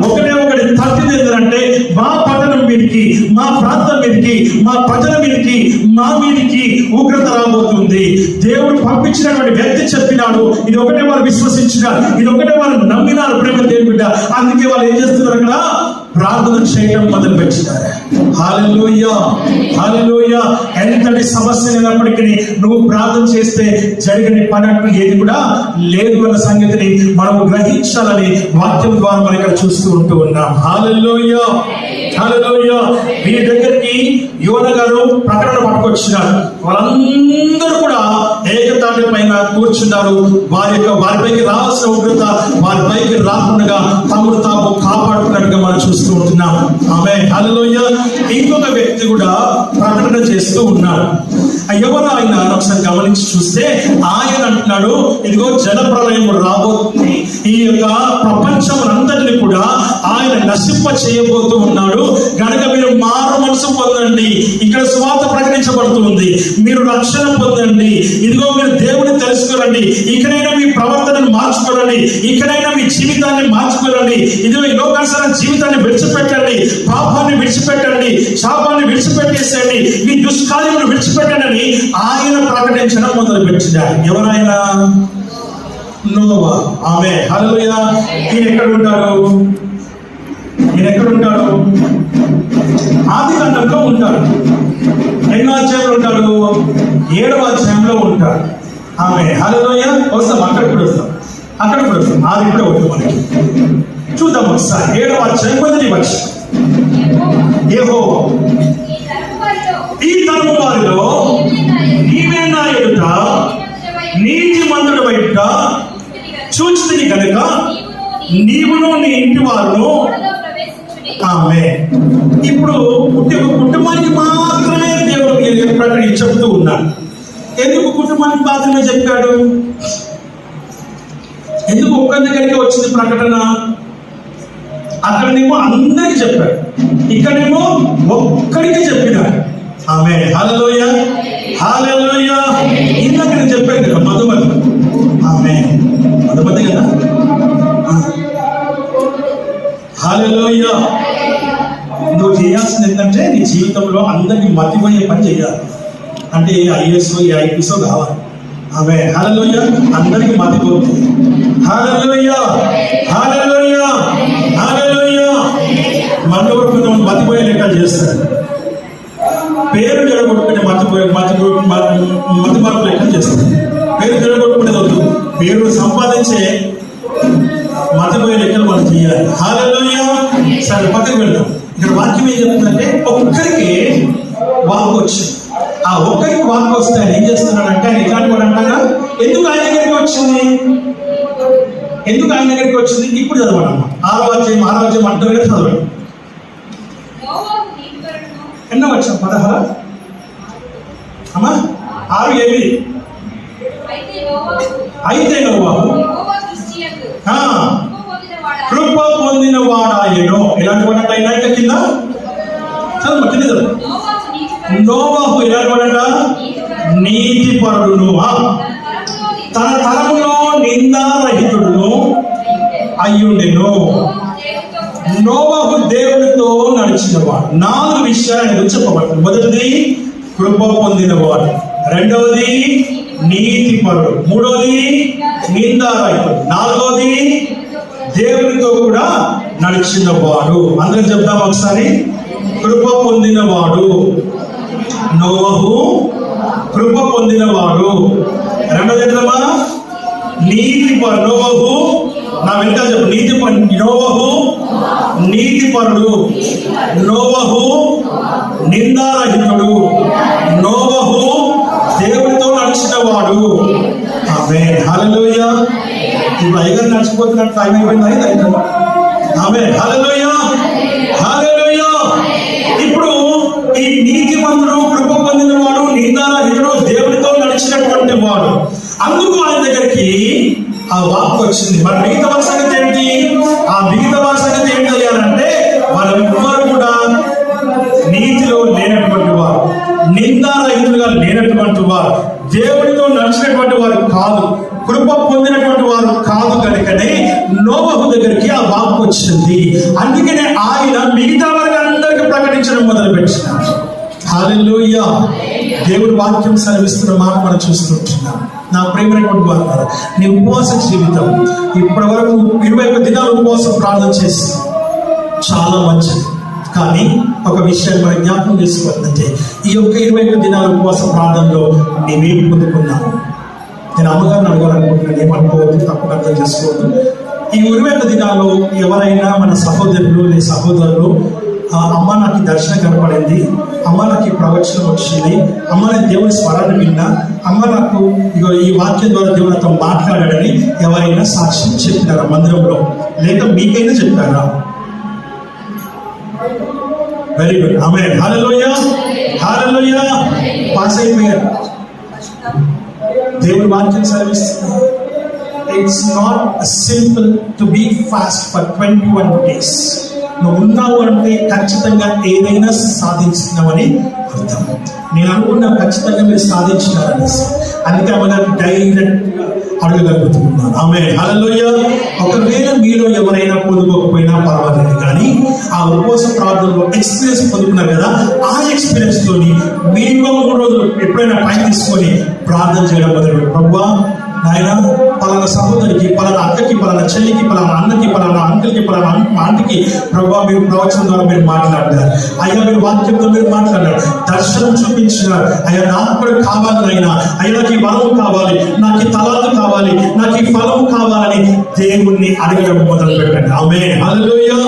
ఒకటి తప్పింది ఏంటంటే, మా పట్టణం మీదకి, మా ప్రాంతం మీదకి, మా ప్రజల మీదకి, మా మీదకి ఉగ్రత రాబోతుంది. దేవుడు పంపించినటువంటి వ్యక్తి చెప్పినాడు. ఇది ఒకటే వారు విశ్వసించినారు, ఇది ఒకటే వారు నమ్మినారు. ప్రేమ దేవుని బిడ్డ, అందుకే వాళ్ళు ఏం చేస్తున్నారు, అక్కడ ప్రార్థన చేయడం మొదలు పెట్టినారు. హల్లెలూయా, హల్లెలూయా. ఎంతటి సమస్య అయినప్పటికీ నువ్వు ప్రార్థన చేస్తే జరిగిన పని అంటూ ఏది కూడా లేదు అన్న సంగతిని మనం గ్రహించాలని వాక్యం ద్వారా మనం ఇక్కడ చూస్తూ ఉన్నాం. హల్లెలూయా, హల్లెలూయా. మీ దగ్గరికి యోన గారు ప్రకటన పట్టుకొచ్చినారు. వాళ్ళందరూ కూడా ఏకతాటి పైన కూర్చున్నారు. వారిపైకి రావాల్సిన ఉగ్రత వారిపైకి రాకుండా తమను తాము కాపాడుకున్నట్టుగా మనం చూస్తూ ఉంటున్నాం. ఆమె హల్లెలూయా. ఇంకొక వ్యక్తి కూడా ప్రకటన చేస్తూ ఉన్నాడు. ఎవరు ఆయన ఒకసారి గమనించి చూస్తే ఆయన అంటున్నాడు, ఇదిగో జల ప్రళయం రాబోతుంది, ఈ యొక్క ప్రపంచం అంతటిని కూడా ఆయన నశింప చేయబోతూ ఉన్నాడు కనుక మీరు మారు మనసు పొందండి. ఇక్కడ సువార్త ప్రకటించబడుతుంది, మీరు రక్షణ పొందండి. ఇదిగో మీరు దేవుని తెలుసుకోరండి, ఇక్కడైనా మీ ప్రవర్తనను మార్చుకోరండి, ఇక్కడైనా మీ జీవితాన్ని మార్చుకోరండి. ఇదిగో ఈ లోకానుసార జీవితాన్ని విడిచిపెట్టండి, పాపాన్ని విడిచిపెట్టండి, శాపాన్ని విడిచిపెట్టేసేయండి, మీ దుష్కార్యమును విడిచిపెట్టండి ఆయన ప్రకటించడం మొదలు పెట్టినాడు. ఎవరైనా నోవా. ఆమె హల్లెలూయా. ఈయన ఎక్కడుంటాడు? ఆదికాండంలో ఉంటాడు. ఎన్నో అధ్యాయంలో ఉంటాడు? 7వ అధ్యాయంలో ఉంటాడు. ఆమె హల్లెలూయా. వస్తాం, అక్కడ కూడా వస్తాం. అది కూడా వద్దు మనకి. చూద్దాం ఒకసారి 7వ అధ్యాయం 1వ వచనం. యెహోవా ఈ తరము వారిలో నీవే నా ఎదుట నీతిమంతుడు బయట చూచితిని కనుక నీవును నీ ఇంటి వారును. ఆమె ఇప్పుడు కుటుంబానికి మాత్రమే దేవుడు ప్రకటన చెప్తూ ఉన్నాడు. ఎందుకు కుటుంబానికి మాత్రమే చెప్పాడు? ఎందుకు ఒక్కరి దగ్గరికి వచ్చింది ప్రకటన? అక్కడనేమో అందరికి చెప్పాడు, ఇక్కడేమో ఒక్కడికి చెప్పినాడు. ఆమె హల్లెలూయా, హల్లెలూయా. ఇందాక నేను చెప్పాను కదా మధుమతి. ఆమె మధుమతి కదా. హల్లెలూయా. నువ్వు చేయాల్సింది ఏంటంటే నీ జీవితంలో అందరికి మతిపోయే పని చేయాలి. అంటే ఐఏఎస్ ఐపీఎస్ కావాలి. ఆమె హల్లెలూయా. అందరికి మతిపోతుంది. హల్లెలూయా, హల్లెలూయా, హల్లెలూయా. మనలో మతిపోయే లెక్కలు చేస్తారు. పేరు జరగొట్టుకునే మతి మార్పు లెక్కలు చేస్తారు. పేరు జరగొట్టుకునేది వద్దు, పేరు సంపాదించే మతిపోయే లెక్కలు మనం చేయాలి. హల్లెలూయా. సరే, పక్కకి వెళ్దాం. ఇక్కడ వాక్యం ఏం చెప్తుందంటే ఒక్కరికి వాక్ వచ్చింది. ఆ ఒక్కరికి వాక్ వస్తే ఆయన ఏం చేస్తున్నాడంటే, ఆయన ఇలాంటి కూడా అంటారా? ఎందుకు ఆయన దగ్గరికి వచ్చింది? ఇప్పుడు చదవడం 6వ అధ్యాయం అంటారు కదా, చదవండి. ఎన్నో వచ్చాం 16 అమ్మా 6:8. అయితే నోవాహు కృప పొందిన వాడాయను. ఎలాంటి వాడంట? అయినా కింద చదువు, కింద చదువు. నోవాహు ఎలాంటి వాడంట? నీతి పరుడును, తన తరములో నిందారహితుడును అయ్యుండెను. నోవాహు దేవునితో నడిచినవాడు. 4 విషయాలు చెప్పబడుతుంది. మొదటిది కృప పొందినవాడు, రెండవది నీతిపరుడు, మూడవది నిందారహితుడు, నాలుగవది దేవునితో కూడా నడిచిన వాడు. అందరం చెప్తాం ఒకసారి. కృప పొందినవాడు. నోవహు కృప పొందినవాడు. రెండోదేమా నీతిపరుడు. నోవహు, నా వెనుక చెప్పు, నోవహు నీతిపరుడు. నోవహు నిందారహితుడు. నోవహు దేవుడితో నడిచిన వాడు. ఆమేన్, హల్లెలూయా. ఇప్పుడు అయ్యగారు నడిచిపోతున్నట్టు టైం అయిపోయింది. ఆమేన్, హల్లెలూయా, హల్లెలూయా. ఇప్పుడు ఈ నీతిమంతుడు, కృప పొందిన వాడు, నిందారహితుడు, దేవుడితో నడిచినటువంటి వాడు. అందుకు ఆయన దగ్గరికి ఆ వాక్ వచ్చింది. మరి మిగతా వారి సంగతి ఏంటి? ఆ మిగతా వారి సంగతి ఏంటి అయ్యారంటే, వారెవ్వరు కూడా నీతిలో లేనటువంటి వారు, నిందారహితులుగా లేనటువంటి వారు, దేవుడితో నడిచినటువంటి వారు కాదు, కృప పొందినటువంటి వారు కాదు. కనుకనే నోవహు దగ్గరికి ఆ వాక్ వచ్చింది. అందుకనే ఆయన మిగతా వారికి అందరికీ ప్రకటించడం మొదలుపెట్టినారు. హల్లెలూయా. దేవుడి వాక్యం సెలవిస్తున్న మాట మనం చూస్తుంటున్నాం. నా ప్రియమైనటువంటి వారు, నీ ఉపవాస జీవితం ఇప్పటి వరకు 21 దినాలు ఉపవాసం ప్రార్థన చేసి చాలా మంచిది. కానీ ఒక విషయాన్ని మనం జ్ఞాపకం చేసుకోవాలంటే, ఈ యొక్క 21 దినాల ఉపవాస ప్రార్థనలో నీవేమి పొందుకున్నావు? నేను అమ్మగారిని అడగాలనుకుంటున్నాను, ఏమనుకోవద్దు, తప్పక అర్థం చేసుకోవద్దు. ఈ 21 దినాల్లో ఎవరైనా మన సహోదరులు లేదా సహోదరులు, అమ్మ నాకు దర్శనం కనపడింది, అమ్మ నాకు ఈ ప్రవచనం వచ్చింది, అమ్మ నేను దేవుని స్వరాన్ని విన్నా, అమ్మ నాకు ఇగో ఈ వాక్యం ద్వారా దేవునితో మాట్లాడాడని ఎవరైనా సాక్ష్యం చెప్పినారా మందిరంలో? లేక మీకైనా చెప్పారా? Very good. Amen, hallelujah, hallelujah. Pass అయిపోయారు. దేవుని వాక్యం సెలవిస్తుంది, it's not simple to be fast for 21 days. నువ్వు ఉన్నావు అంటే ఖచ్చితంగా ఏదైనా సాధించినావని అర్థం. నేను అనుకున్నా ఖచ్చితంగా మీరు సాధించినారని. అందుకే మనం డైరెక్ట్ అడగగలుగుతున్నాను. ఆమేన్, హల్లెలూయా. ఒకవేళ మీలో ఎవరైనా పొందుకోకపోయినా పర్వాలేదు, కానీ ఆ ఉపవాస ప్రార్థనలో ఎక్స్పీరియన్స్ పొందుకున్నారు కదా, ఆ ఎక్స్పీరియన్స్ తోని మీరు 3 రోజులు ఎప్పుడైనా టైం తీసుకొని ప్రార్థన చేయడం మొదలు. ప్రభువా నాయన, పలానా సహోదరికి, పలానా అక్కకి, పలానా చెల్లికి, పలానా అన్నకి, పలానా అంకుల్కి, పలానా ఆంటీకి ప్రభువా మీరు ప్రవచనం ద్వారా మీరు మాట్లాడారు అయ్యా, మీరు వాక్యంతో మీరు మాట్లాడారు, దర్శనం చూపించినారు అయ్యా. నాకు కూడా కావాలి నాయన, అయ్యా నాకు ఈ బలం కావాలి, నాకు ఈ తలాంతు కావాలి, నాకు ఈ ఫలం కావాలని దేవుణ్ణి అడగడం మొదలు పెట్టండి. ఆమేన్, హల్లెలూయా,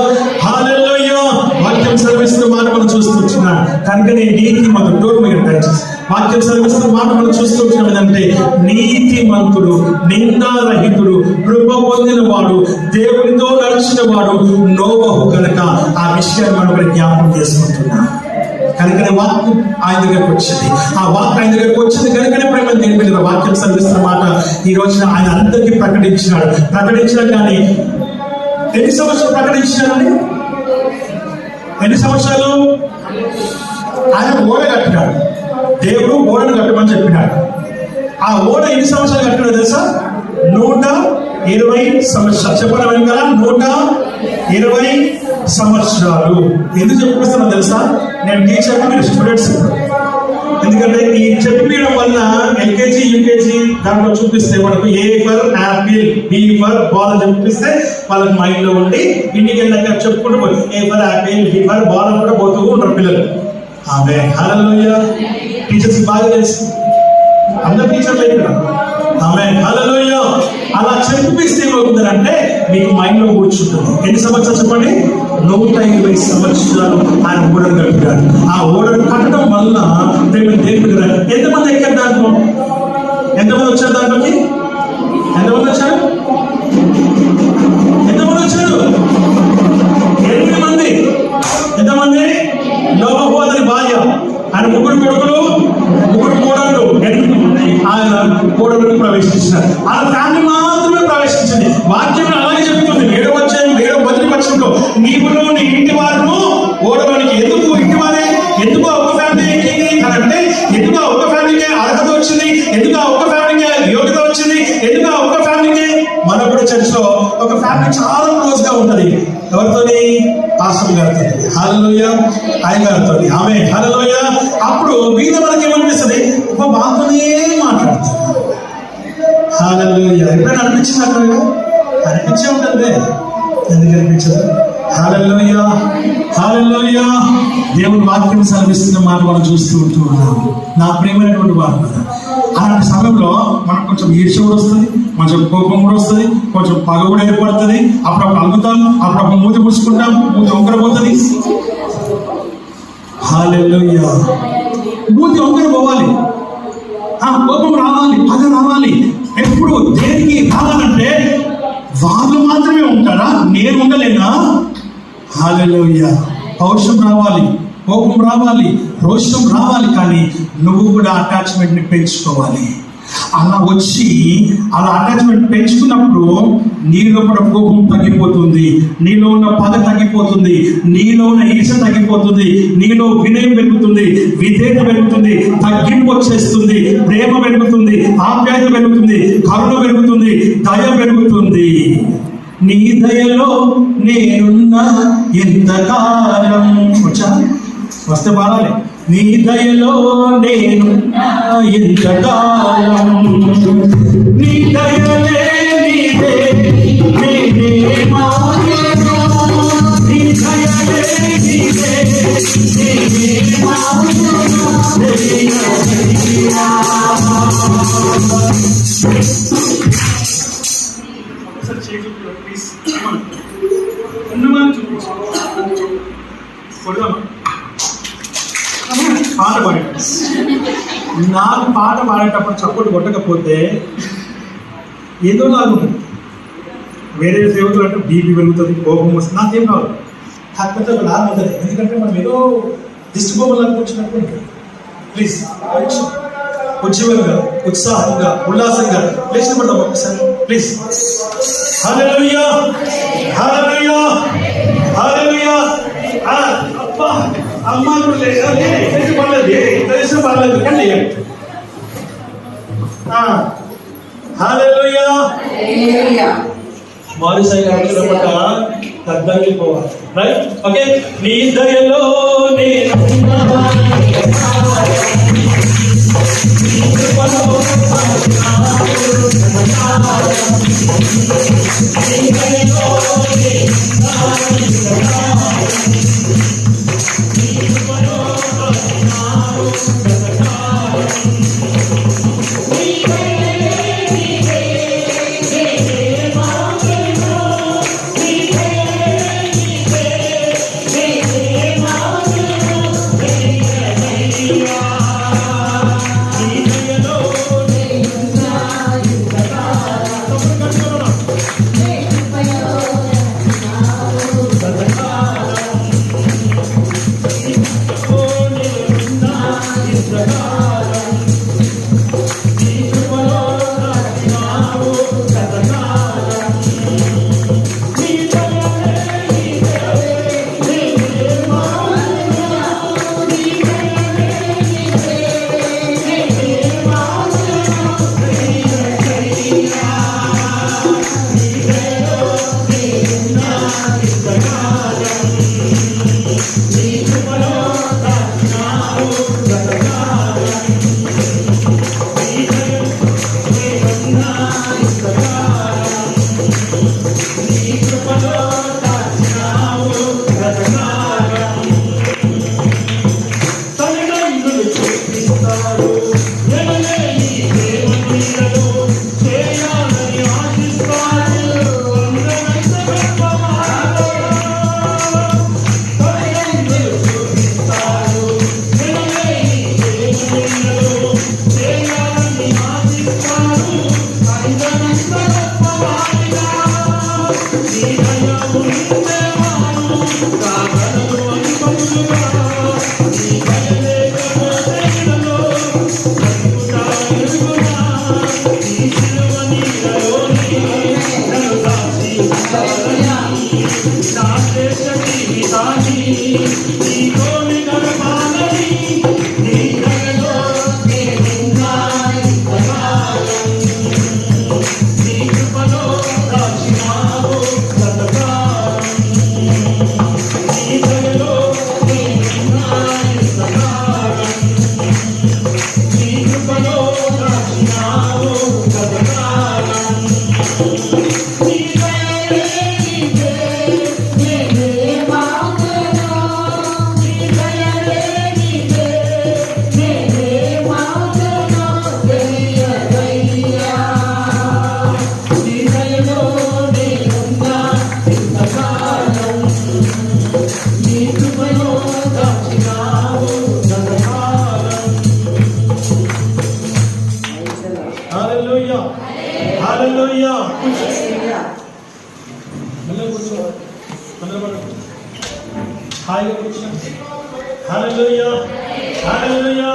హల్లెలూయా. వాక్యం సెలవిస్తున్న మాట మనం చూస్తున్నాం. కనుకనే నీతిమంతుడు, డోర్ మీద వాక్యం సెలవిస్తున్న మాట మనం చూస్తున్నాం. ఏంటంటే నీతిమంతుడు, నిందారహితుడు, కృప పొందిన వాడు, దేవునితో నడిచిన వాడు నోవహు. కనుక ఆ విషయాన్ని మనం జ్ఞాపకం చేసుకుంటున్నాం. కనుకనే వాక్యం ఆయన దగ్గరకు వచ్చింది. ఆ వాక్యం ఆయన దగ్గరకు వచ్చింది కనుకనే ప్రేమ దేని మీద వాక్యం సెలవిస్తున్న మాట ఈ రోజున ఆయన అందరికీ ప్రకటించినాడు. కానీ ఎన్ని సంవత్సరాలు ప్రకటించినాడని? ఎన్ని సంవత్సరాలు? ఆయన ఓడ కట్టినాడు. దేవుడు ఓడను కట్టమని చెప్పినాడు. ఆ ఓడ ఎన్ని సంవత్సరాలు కట్టినాడు తెలుసా? 120 సంవత్సరాలు. చెప్పడం వెనకాల 120 సంవత్సరాలు. ఎందుకు చెప్పిస్తున్నాను తెలుసా? నేను టీచర్, మీరు స్టూడెంట్స్. ఎందుకంటే ఈ చెప్పడం వల్ల ఎల్కేజీ యూకేజీ దాంట్లో చూపిస్తే మనకు A for apple, B for ball అని చూపిస్తే వాళ్ళకి మైండ్ లో ఉండి ఇంటికి వెళ్ళాక చెప్పుకుంటూ పోయి A for apple, B for ball అని కూడా పోతూ ఉంటారు పిల్లలు. ఆమేన్, హల్లెలూయా. టీచర్స్ బాగా తెలుసు, అందరు టీచర్లు ఇక్కడ. ఆమేన్, హల్లెలూయా. అలా చెప్పిస్తే ఏమవుతుందంటే మీకు మైండ్ లో కూర్చుంటుంది. ఎన్ని సంవత్సరాలు చెప్పండి? 120 సంవత్సరాలు ఆయన ఓడను కట్టాడు. ఆ ఓడను కట్టడం వల్ల దేవుడు ఎంతమంది ఎక్కారు దాంట్లో? ఎంతమంది వచ్చారు దాంట్లోకి? ఎంతమంది వచ్చారు? ఎంతమంది వచ్చారు? 8 మంది. ఎంతమంది? నోవహు, అతని భార్య, ఆయన 3 కొడుకులు, 3 కోడళ్ళు, 8 ఆయన కోడళ్ళు ప్రవేశించినారు. ఆ ఫ్యామిలీ మాత్రమే ప్రవేశించింది. వాక్యం అలాగే చెప్తుంది. 7వ వచనంలో నీవును నీ ఇంటి వారును ఓడలోనికి. ఎందుకు ఇంటి వారే? ఎందుకు ఒక ఫ్యామిలీ ఎక్కింది అంటే, ఎందుకు ఒక ఫ్యామిలీకే అర్హత వచ్చింది, ఎందుకు ఒక ఫ్యామిలీకే యోగ్యత వచ్చింది, ఎందుకు ఒక ఫ్యామిలీకే. మనకు కూడా చర్చలో ఒక ఫ్యామిలీ చాలా క్లోజ్ గా ఉంటది. ఎవరితోని? పాస్టర్ గారితో, హల్లెలూయా, ఆయన గారితో. ఆమె హల్లెలూయా. అప్పుడు మిగతా మనకి ఏమనిపిస్తుంది? ఒక బాతోనే మాట్లాడుతుంది. హల్లెలూయా. ఎప్పుడైనా అనిపించింది? అక్కడ అనిపించే ఉంటుంది. ఎందుకు అనిపించదు? హల్లెలూయా, హల్లెలూయా. దేవుని వాక్యం సెలవిస్తున్న మాట మనం చూస్తూ ఉంటూ ఉన్నాం. నా ప్రియమైనటువంటి వారు కదా, అలాంటి సమయంలో మనకు కొంచెం ఈర్ష్య కూడా వస్తుంది, కొంచెం కోపం కూడా వస్తుంది, కొంచెం పగ కూడా ఏర్పడుతుంది. అప్పుడప్పుడు అలుగుతాం, అప్పుడప్పుడు మూతి పుడుచుకుంటాం, మూతి వంకరపోతుంది. హల్లెలూయా. మూతి వంకర పోవాలి, కోపం రావాలి, పగ రావాలి. ఎప్పుడు దేనికి రావాలంటే వాళ్ళు మాత్రమే ఉంటారా? నేను ఉండలేనా? హల్లెలూయా. పౌరుషం రావాలి, కోపం రావాలి, రోషం రావాలి, కానీ నువ్వు కూడా అటాచ్మెంట్ని పెంచుకోవాలి. అలా వచ్చి అలా అటాచ్మెంట్ పెంచుకున్నప్పుడు నీలో కూడా కోపం తగ్గిపోతుంది, నీలో ఉన్న పగ తగ్గిపోతుంది, నీలో ఉన్న ఈర్ష తగ్గిపోతుంది, నీలో వినయం పెరుగుతుంది, విధేయత పెరుగుతుంది, తగ్గింపు వచ్చేస్తుంది, ప్రేమ పెరుగుతుంది, ఆప్యాయత పెరుగుతుంది, కరుణ పెరుగుతుంది, దయ పెరుగుతుంది. నీ దయలో నేనున్నా ఎంతకాలం. వచ్చా? వస్తే పాడాలి. నీ దయలో నేనున్నా ఎంతకాలం, నీ దయలే నీదే, నేనే మౌనము, నీ దయలే నీదే, నేనే మౌనము. పాట పాడేటప్పుడు నాకు పాట పాడేటప్పుడు చప్పుడు కొట్టకపోతే ఏదో లాగుంటుంది. వేరే సేవకులు అంటే బీపీ పెరుగుతుంది, కోపం వస్తుంది. నాకేం కావాలి, కాకపోతే ఒక లాభం ఉంటుంది. ఎందుకంటే మనం ఏదో దిష్టిబొమ్మలాగా కూర్చున్నప్పుడు ఉంటుంది. ప్లీజ్ ఉజ్జీవంగా, ఉత్సాహంగా, ఉల్లాసంగా లేచిన పడతాం ఒకసారి ప్లీజ్. హల్లెలూయా, హల్లెలూయా, హల్లెలూయా. అబ్బా అమ్మా పర్లేదు, పర్లేదు కండి. హల్లెలూయా. మారిసాయి పట్ట తగ్గలిపోవాలి. Right, okay. నీ దయలో హల్లెలూయా, హల్లెలూయా. కూర్చో, హాయిగా కూర్చో. హల్లెలూయా, హల్లెలూయా.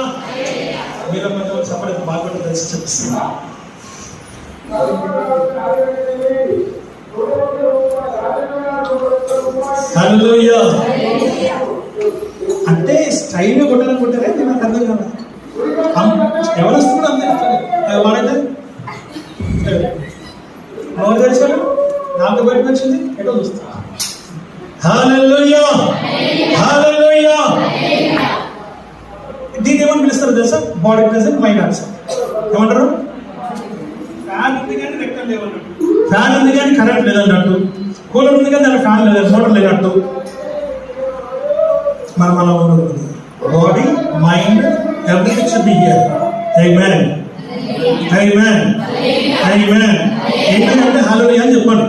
మీరు కొంచెం చెప్పలేదు, బాగా తెలిసి చెప్పిస్తున్నా. హల్లెలూయా అంటే స్టైల్ కొట్టాలనుకుంటారే, నాకు అర్థం కాదు. ఎవరు వస్తున్నారు అంతే వాడైతే ఎవరు తెచ్చారు, నాకు బయటకు వచ్చింది ఎటో చూస్తా. హల్లెలూయా, హల్లెలూయా. దీన్ని ఏమని పిలుస్తారు తెలుసా? Body present mind answer. ఏమంటారు? ఫ్యాన్ ఉంది కానీ రెక్కలు లేవన్నట్టు, ఫ్యాన్ ఉంది కానీ కరెంట్ లేదన్నట్టు, కూలర్ ఉంది కానీ దాని ఫ్యాన్ లేదు, మోటార్ లేనట్టు. మన body mind everything should be here. Amen, amen, amen. ఏంటంటే హల్లెలూయా అని చెప్పండి.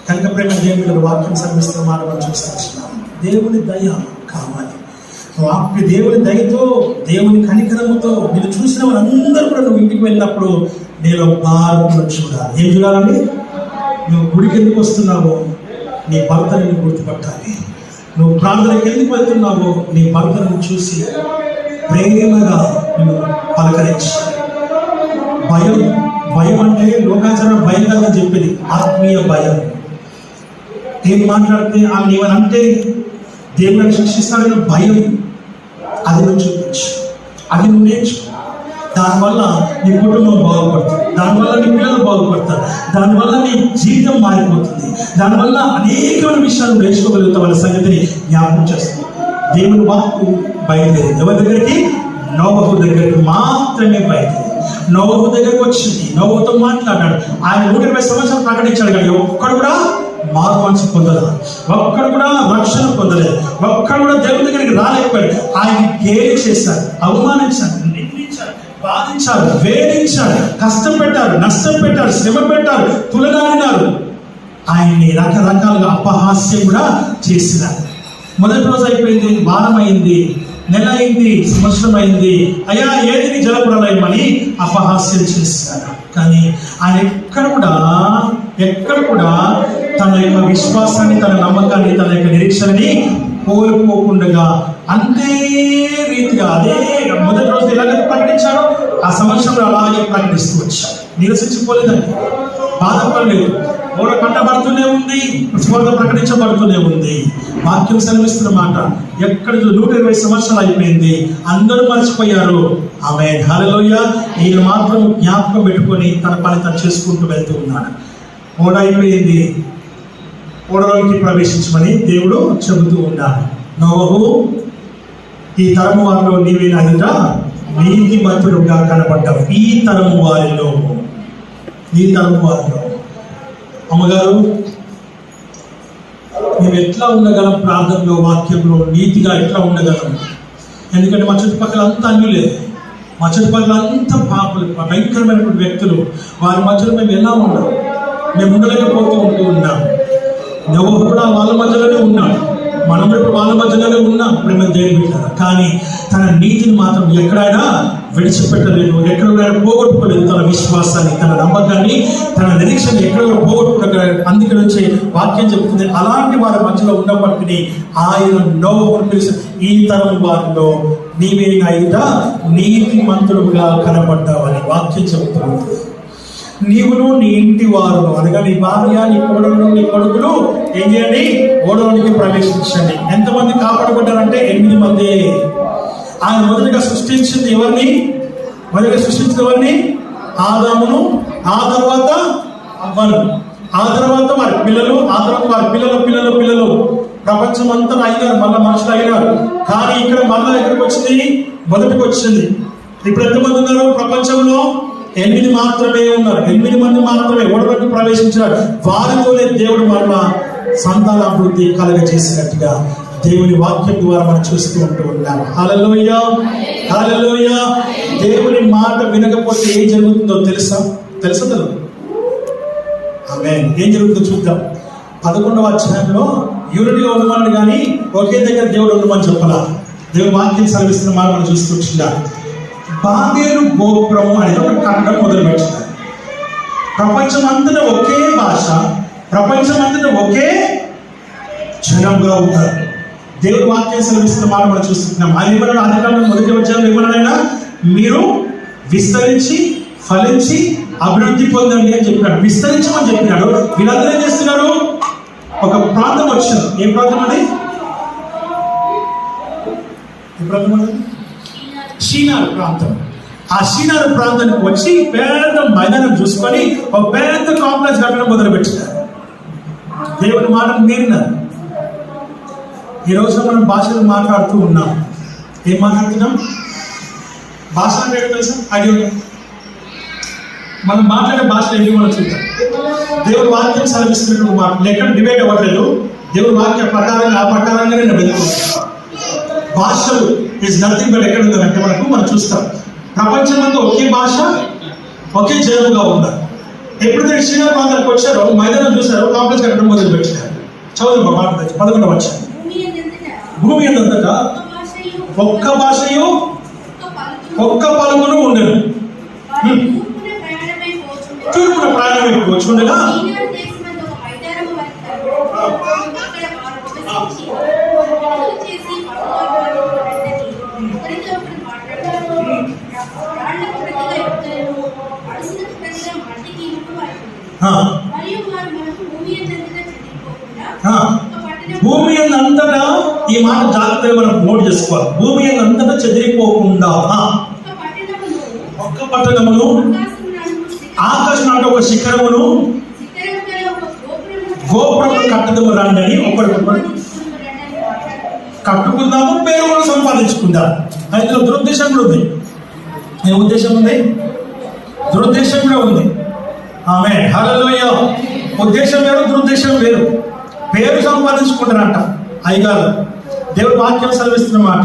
కనుక ప్రేమ దేవుని వాక్యం సర్విస్తున్న మాట మనం చూస్తున్నాం. దేవుని దయ కావాలి. దేవుని దయతో, దేవుని కనికరముతో నేను చూసిన వాళ్ళందరూ కూడా నువ్వు ఇంటికి వెళ్ళినప్పుడు నేను బాగా చూడాలి. ఏం చూడాలండి? నువ్వు గుడికి ఎందుకు వస్తున్నావో నీ భర్తని గుర్తుపట్టాలి. నువ్వు ప్రార్థనకి ఎందుకు వెళ్తున్నావో నీ భర్తను చూసి ప్రేమగా నువ్వు పలకరించాలి. భయం, భయం అంటే లోకాచరణ భయం కాదని చెప్పేది, ఆత్మీయ భయం. ఏం మాట్లాడితే ఆమె ఏమనంటే దేవుని శిక్షిస్తాడని భయం, అది నువ్వు చూపించు, అది నువ్వు నేర్చుకో. దానివల్ల నీ కుటుంబం బాగుపడుతుంది, దానివల్ల నీ పిల్లలు బాగుపడతారు, దానివల్ల నీ జీవితం మారిపోతుంది, దానివల్ల అనేకమైన విషయాలు నేర్చుకోగలుగుతావు అనే సంగతిని జ్ఞాపకం చేస్తుంది. దేవుని వాక్కు బయలుదేరింది ఎవరి దగ్గరికి? నోవహు దగ్గరికి మాత్రమే బయలుదేరింది. నోవహు దగ్గరికి వచ్చింది, నోవహుతో మాట్లాడాడు. ఆయన 120 సంవత్సరాలు ప్రకటించాడు కానీ ఒక్కడు కూడా మారు మనసు పొందలేదు, ఒక్కడు కూడా రక్షణ పొందలేదు, ఒక్కడు కూడా దేవుని దగ్గరికి రాలేకపోయాడు. ఆయన గేలి చేశారు, అవమానించారు, నిందించారు, బాధించారు, వేధించారు, కష్టం పెట్టారు, నష్టం పెట్టారు, శ్రమ పెట్టారు, తులనాడినారు. ఆయన్ని రకరకాలుగా అపహాస్యం కూడా చేసినారు. మొదటి రోజు అయిపోయింది, వారం అయింది, నెల అయింది, సంవత్సరం అయింది. అయ్యా ఏది జలప్రలయమని అపహాస్యం చేశారు. కానీ ఆయన ఎక్కడ కూడా తన యొక్క విశ్వాసాన్ని, తన నమ్మకాన్ని, తన యొక్క నిరీక్షణని కోల్పోకుండా అంతే రీతిగా అదే మొదటి రోజు ఎలాగైతే ప్రకటించారో ఆ సంవత్సరంలో అలాగే ప్రకటిస్తూ వచ్చారు. నిరసించిపోలేదండి, బాధపడలేదు. ఓడ కంటబడుతూనే ఉంది, స్వార్థ ప్రకటించబడుతూనే ఉంది. వాక్యం సెలవిస్తున్న మాట ఎక్కడ 120 సంవత్సరాలు అయిపోయింది, అందరూ మర్చిపోయారు. ఆమేన్, హల్లెలూయా. ఈయన మాత్రం జ్ఞాపకం పెట్టుకొని తన పని తను చేసుకుంటూ వెళ్తూ ఉన్నాడు. ఓడ అయిపోయింది, ఓడలోకి ప్రవేశించమని దేవుడు చెబుతూ ఉన్నాడు. నోవహు, ఈ తరము వారిలో నీవే ఎదుట నీతిమంతుడుగా కనపడ్డావు. ఈ తరము వారిలో అమ్మగారు మేము ఎట్లా ఉండగలం? ప్రార్థనలో, వాక్యంలో నీతిగా ఎట్లా ఉండగలం? ఎందుకంటే మా చుట్టుపక్కల అంతా అన్యులే, మా చుట్టుపక్కల అంతా పాపలు, భయంకరమైనటువంటి వ్యక్తులు. వారి మధ్యలో మేము ఎలా ఉన్నాం? మేము ఉండలేకపోతూ ఉన్నాం. నోవహు కూడా వాళ్ళ మధ్యలోనే ఉన్నాడు, మనం ఇప్పుడు వాళ్ళ మధ్యలోనే ఉన్నాం. ప్రేమ దేవుని బిడ్డలారా, కానీ తన నీతిని మాత్రం ఎక్కడైనా విడిచిపెట్టలేదు, ఎక్కడ పోగొట్టుకోలేదు. తన విశ్వాసాన్ని, తన నమ్మకాన్ని, తన నిరీక్షణ ఎక్కడ పోగొట్టుకోలేదు. అందుకే నుంచి వాక్యం చెబుతుంది, అలాంటి వారి మధ్యలో ఉన్నప్పటికీ ఆయన నోవహును పిలిచి ఈ తరం వారిలో నీవే నా నీతిమంతుడుగా కనపడ్డావని వాక్యం చెబుతుంది. నీవును నీ ఇంటి వారు అనగా నీ భార్య, నీ కోడలు, నీ కొడుకులు ఏం చేయండి? ఓడలోనికి ప్రవేశించండి. ఎంతమంది కాపాడబడ్డారంటే 8 మంది. ఆయన మొదటిగా సృష్టించింది ఎవరిని? ఆదామును, ఆ తర్వాత అవ్వను, ఆ తర్వాత వారి పిల్లలు, ఆ తర్వాత వారి పిల్లలు ప్రపంచం అంతా అయినారు, మళ్ళీ మనుషులు అయినారు. కానీ ఇక్కడ మళ్ళా ఎక్కడికి వచ్చింది? మొదటికి వచ్చింది. ఇప్పుడు ఎంతమంది ఉన్నారు ప్రపంచంలో? 8 మాత్రమే ఉన్నారు. 8 మంది మాత్రమే ఓడలోకి ప్రవేశించారు. వారితోనే దేవుడు మరణ సంతానాభివృద్ధి కలగజేసినట్టుగా దేవుని వాక్యం ద్వారా మనం చూస్తూ ఉన్నాం. హల్లెలూయా, హల్లెలూయా. దేవుని మాట వినకపోతే ఏం జరుగుతుందో తెలుసా? ఆమేన్. ఏం జరుగుతుందో చూద్దాం. 11వ అధ్యాయంలో యూనిటీగా ఉండమని కానీ ఒకే దగ్గర దేవుడు ఉండమని చెప్పాలా? దేవుని వాక్యం సెలవిస్తున్న మాట మనం చూస్తూ బాబేలు గోపురము అనేది ఒక కట్టడం మొదలుపెట్టింది. ప్రపంచమంతటా ఒకే భాష, ప్రపంచమంతటా ఒకే జనంగా ఉంటారు. దేవుడు వాక్యం సెలవిస్తున్న మాట మనం చూస్తున్నాం. అది ఏమన్నాడు? ఆదికాండం మొదటి అధ్యాయంలో ఏమన్నాడైనా, మీరు విస్తరించి ఫలించి అభివృద్ధి పొందండి అని చెప్పినాడు. విస్తరించమని చెప్పినాడు. వీళ్ళందరూ ఏం చేస్తున్నారు? ఒక ప్రాంతం వచ్చింది. ఏ ప్రాంతం అది? ఏ ప్రాంతం అది? షీనారు ప్రాంతం. ఆ షీనారు ప్రాంతానికి వచ్చి పెద్ద మైదానం చూసుకొని ఒక పెద్ద కాంప్లెక్స్ కట్టడం మొదలుపెట్టినారు. దేవుని మాటను మీరినారు. ఈ రోజు మనం భాషలు మాట్లాడుతూ ఉన్నాం. ఏం మాట్లాడుతున్నాం? భాష అంటే తెలుసా? ఐడియా. మనం మాట్లాడే భాషలు ఏంటి మనం చూద్దాం. దేవుడి వాక్యం సెలవిస్తున్నటువంటి మాట ఎక్కడ డిబేట్ అవ్వట్లేదు. దేవుడి వాక్య ప్రకారంగా ఆ ప్రకారంగానే నేను వెతుకుంటాను. భాషలు ఈజ్ నథింగ్ బట్ ఎక్కడ ఉందంటే మనం చూస్తాం. ప్రపంచమంతా ఒకే భాష, ఒకే జనముగా ఉన్నారు. ఎప్పుడైతే శ్రీనా ప్రాంతానికి వచ్చారో మైదానం చూసారో కాంప్లెక్స్ కట్టడం మొదలు పెట్టారు. చదువు మాట 11వ వచనం. భూమి అంతటా ఒక్క భాషయు ఒక్క పలుకును ఉండను. తూర్పున ప్రయాణమై పోచుండగా భూమి అంతటా, ఈ మాట జాగ్రత్తగా మనం నోట్ చేసుకోవాలి. భూమి అంతటా చెదిరిపోకుండా ఒక్క పట్టణమును, ఆకాశం అంటే ఒక శిఖరమును, గోపురమును కట్టదము రండి. ఒకరికొకరు కట్టుకుందాము, పేరు కూడా సంపాదించుకుందాం. అయితే దురుద్దేశం కూడా ఉంది. ఏ ఉద్దేశం ఉంది? దురుద్దేశం కూడా ఉంది. ఆమేన్, హల్లెలూయా. ఉద్దేశం వేరు, దురుద్దేశం వేరు. పేరు సంపాదించుకుంటారంట అయ్యగారు. దేవుడు వాక్యం సెలవిస్తున్న మాట.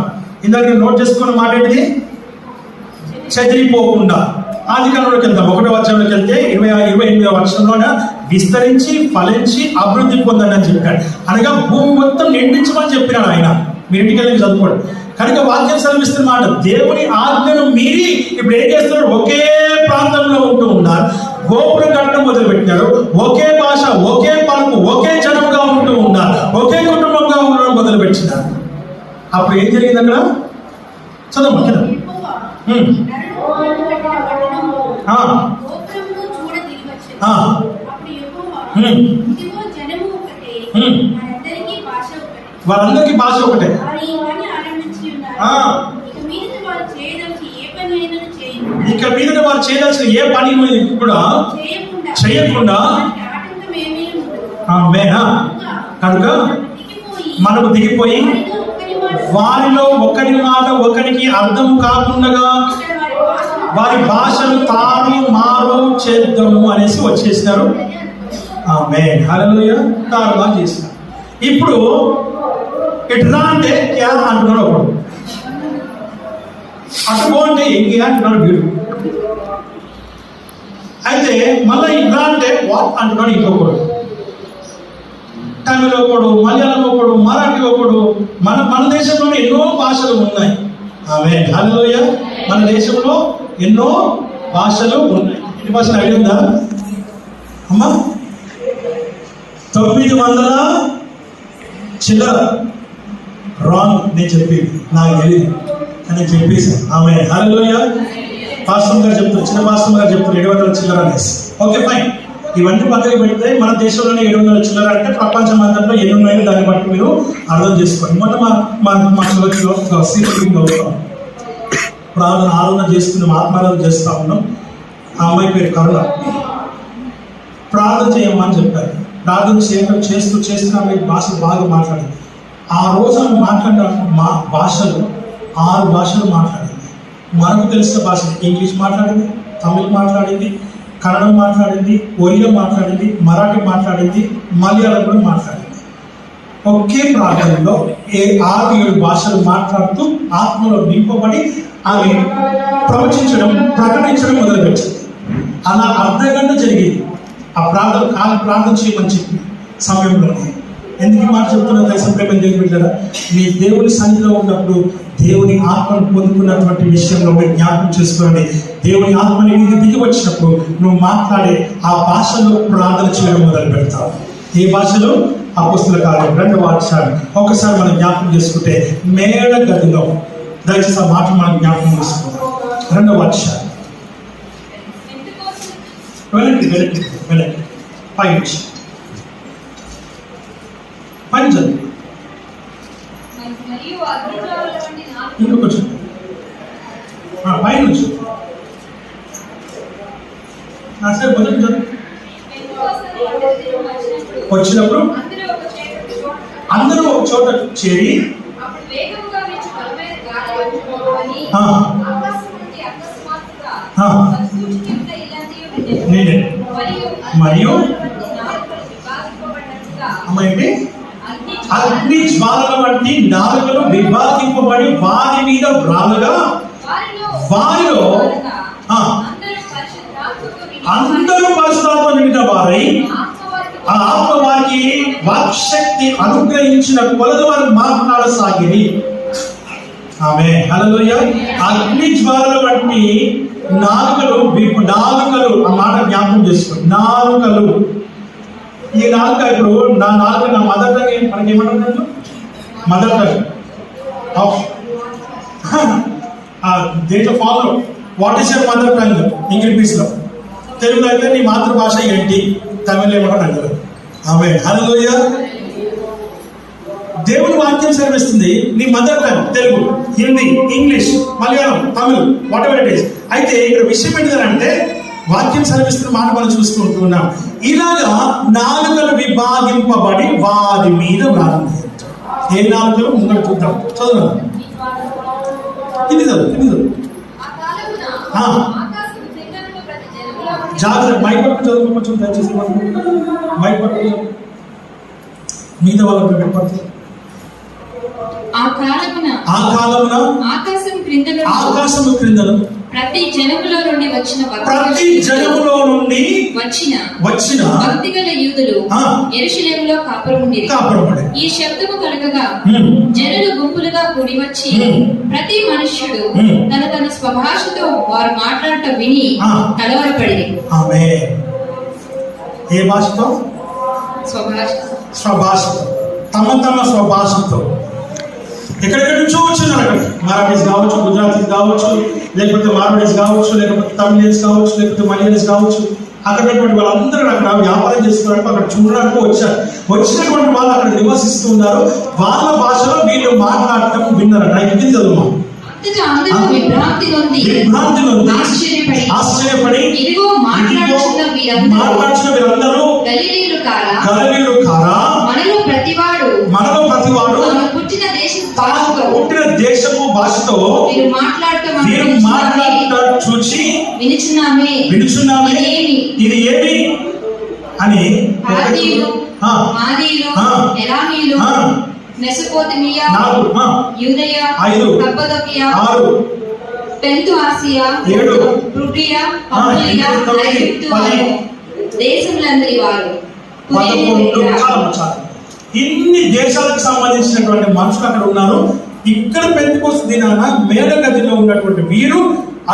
ఇందాక నేను నోట్ చేసుకున్న మాట ఏంటిది? చెదిరిపోకుండా. ఆదికాండంలోకి వెళ్తాం. 1వ అధ్యాయంలోకి వెళ్తే 28వ వచనంలోన విస్తరించి ఫలించి అభివృద్ధి పొందండి అని చెప్పాడు. అనగా భూమి మొత్తం నిండించమని చెప్పినాడు ఆయన. మీరు ఇంటికి వెళ్ళి చదువుకోండి. కనుక వాక్యం సెలవిస్తున్న మాట, దేవుని ఆజ్ఞను మీరి ఇప్పుడు ఏం చేస్తున్నారు? ఒకే ప్రాంతంలో ఉంటూ ఉన్నారు. గోపురం కట్టడం మొదలు పెట్టినారు. ఒకే భాష, ఒకే పలుకు, ఒకే జనంగా ఉంటూ ఉన్నారు. ఒకే కుటుంబంగా ఉండడం మొదలు పెట్టినారు. అప్పుడు ఏం జరిగింది అక్కడ? చదవమ్మా కింద. వాళ్ళందరికీ భాష ఒకటే. ఇక మీద వారు చేయదలసిన ఏ పని కూడా చేయకుండా కనుక మనకు దిగిపోయి వారిలో ఒకరి మాట ఒకరికి అర్థం కాకుండా వారి భాషను తారు మారు చేద్దాము అనేసి వచ్చేసినారు. ఆమేన్, హల్లెలూయా. తారుమారు చేసినారు. ఇప్పుడు ఎట్లా అంటే క్యా అంటున్నాడు ఒకడు, అటుగో అంటే ఎంగి అంటున్నాడు వీడు. అయితే మళ్ళీ ఇట్లా అంటే వాట్ అంటున్నాడు ఇంకొకడు. తమిళ ఒకడు, మలయాళం ఒకడు, మరాఠీ ఒకడు. మన దేశంలోనే ఎన్నో భాషలు ఉన్నాయి. ఆమేన్, హల్లెలూయా. మన దేశంలో ఎన్నో భాషలు ఉన్నాయి. ఎన్ని భాషలు ఐడియా ఉందా అమ్మా? 900 చిల్లర. రాంగ్ నేను చెప్పేది, నాకు తెలియదు అని చెప్పేసాను. ఆమేన్, హల్లెలూయా. పాస్టర్ గారు చెప్తారు, చిన్న పాస్టర్ గారు చెప్తారు 700 చిల్లర అనేసి. Okay fine. ఇవన్నీ పక్కన పెడితే మన దేశంలోనే 700 చిల్లర అంటే ప్రపంచం అంతట్లో ఎన్ని ఉన్నాయో దాన్ని బట్టి మీరు అర్థం చేసుకోండి. మొన్న మా చర్చిలో ఒక సీనియరింగ్ అవుతాం. ఆరాధన చేస్తున్నాం, ఆత్మారాధన చేస్తూ ఉన్నాం. ఆ అమ్మాయి పేరు కరుణ. ప్రార్థన చేయమని చెప్పారు. ప్రార్థన చేస్తున్నా భాష బాగా మాట్లాడింది. ఆ రోజు ఆమె మాట్లాడిన మా భాషలు 6 భాషలు మాట్లాడింది. మనకు తెలిసిన భాషలు ఇంగ్లీష్ మాట్లాడింది, తమిళ్ మాట్లాడింది, కన్నడం మాట్లాడింది, ఒరియా మాట్లాడింది, మరాఠీ మాట్లాడింది, మలయాళం కూడా మాట్లాడింది. ఒకే ప్రాంతంలో 6-7 భాషలు మాట్లాడుతూ ఆత్మలో నింపబడి ఆమె ప్రవచించడం, ప్రకటించడం మొదలుపెట్టింది. అలా అర్ధగంట జరిగింది. ఆ ప్రార్థన చేయమని చెప్పి సమయంలోనే ఎందుకు ఈ మాట చెప్తున్నా తెలుసా ప్రేమ దేవుని బిడ్డలారా? నీ దేవుని సన్నిధిలో ఉన్నప్పుడు దేవుని ఆత్మను పొందుకున్నటువంటి విషయంలో మీరు జ్ఞాపకం చేసుకోండి. దేవుని ఆత్మని నీకు దిగి వచ్చినప్పుడు నువ్వు మాట్లాడే ఆ భాషలో ప్రార్థన చేయడం మొదలు పెడతావు. ఏ భాషలో? అపొస్తలుల కార్యం 2వ అధ్యాయం ఒకసారి మనం జ్ఞాపకం చేసుకుంటే, మేడ గదిలో, దయచేసి ఆ మాట మనం జ్ఞాపకం చేసుకుంటాం. 2వ అధ్యాయం వెనక్కి పైన చదువు. ఇంకొక పైన సరే మొదటి చదువు. వచ్చినప్పుడు అందరూ ఒక చోట చేరి మరియు అమ్మాయి అగ్ని జ్వాలల వంటి నాలుకలు విభాగింపబడి వారి మీద వ్రాలుగా, వారిలో అందరూ పరిశుద్ధాత్మ నిండిన వారై ఆ ఆత్మ వారికి వాక్శక్తి అనుగ్రహించిన కొలది వారు మాట్లాడసాగిరి. ఆమె హల్లెలూయా. అగ్ని జ్వాలల వంటి నాలుకలు, ఆ మాట జ్ఞాపకం చేసుకోండి. నాలుకలు, ఈ నాలుక, ఇప్పుడు నా నాలుక, నా మదర్ టంగ్ మనకి ఏమంటున్నాడు? మదర్ టంగ్ దేంట్లో follow what is your mother tongue? ఇంగ్లీష్లో. తెలుగులో అయితే నీ మాతృభాష ఏంటి? తమిళ ఏమంటారు? ఆమె హల్లెలూయా. దేవుని వాక్యం సెలవిస్తుంది నీ mother tongue Telugu, Hindi, English, Malayalam, Tamil, what ever it is. అయితే ఇక్కడ విషయం ఏంటంటే వాక్యం సెలవిస్తున్న మాట మనం చూసుకుంటున్నాం. ఇలాగా నాలుకలు విభాగింపబడి వారి మీద వ్రాలి. ఏ నాలుకలు? ముందు చూద్దాం, చదువు. ఇది చదువు. జాగ్రత్త, మైక్ పట్టు చదువు కొంచెం దయచేసి. మైక్ పట్టు మీద వాళ్ళకి వినపడుతుంది. ఆ కాలమున ఆకాశము క్రిందను ప్రతి జనములో నుండి వచ్చిన భక్తిగల యూదులు యెరూషలేములో కాపురముండిరి. ఈ శబ్దము కలగగా జనులు గుంపులుగా కూడి వచ్చి ప్రతి మనుష్యుడు తన స్వభాషతో వారు మాట్లాడటం విని కలవరపడిరి. ఏ భాషతో? స్వభాషతో, తమ స్వభాషతో. ఎక్కడెక్కడి నుంచో వచ్చినారు. మరాఠీస్ కావచ్చు, గుజరాతీస్ కావచ్చు, లేకపోతే మార్వాడీస్ కావచ్చు, లేకపోతే తమిళన్స్ కావచ్చు, లేకపోతే మలయాళీస్ కావచ్చు. అక్కడటువంటి వాళ్ళందరూ అక్కడ వ్యాపారం చేస్తున్నారు, అక్కడ చూడడానికి వచ్చారు. వచ్చినటువంటి వాళ్ళు అక్కడ నివసిస్తూ ఉన్నారు. వాళ్ళ భాషలో వీళ్ళు మాట్లాడటం విన్నారు. ఇది చదువు. విభ్రాంతి నొంది ఆశ్చర్యపడి ఇదిగో మాట్లాడుచున్న వీరందరూ గలిలీయులు కారా? మనలో ప్రతివాడు పుట్టిన దేశపు భాషతో వీరు మాట్లాడటం చూచి వినుచున్నామే. ఇది ఏమి అని ఎలామీలు, మెసొపొతేమియా, యూదయ, కప్పదొకియా, పెంతు ఆసియా, ఫ్రుగియా, పంఫిలియా, ఐగుప్తు దేశములందరి వారు. ఇన్ని దేశాలకు సంబంధించినటువంటి మనుషులు అక్కడ ఉన్నారు. ఇక్కడ పెంతెకోస్తు దినాన మేడ గదిలో ఉన్నటువంటి వీరు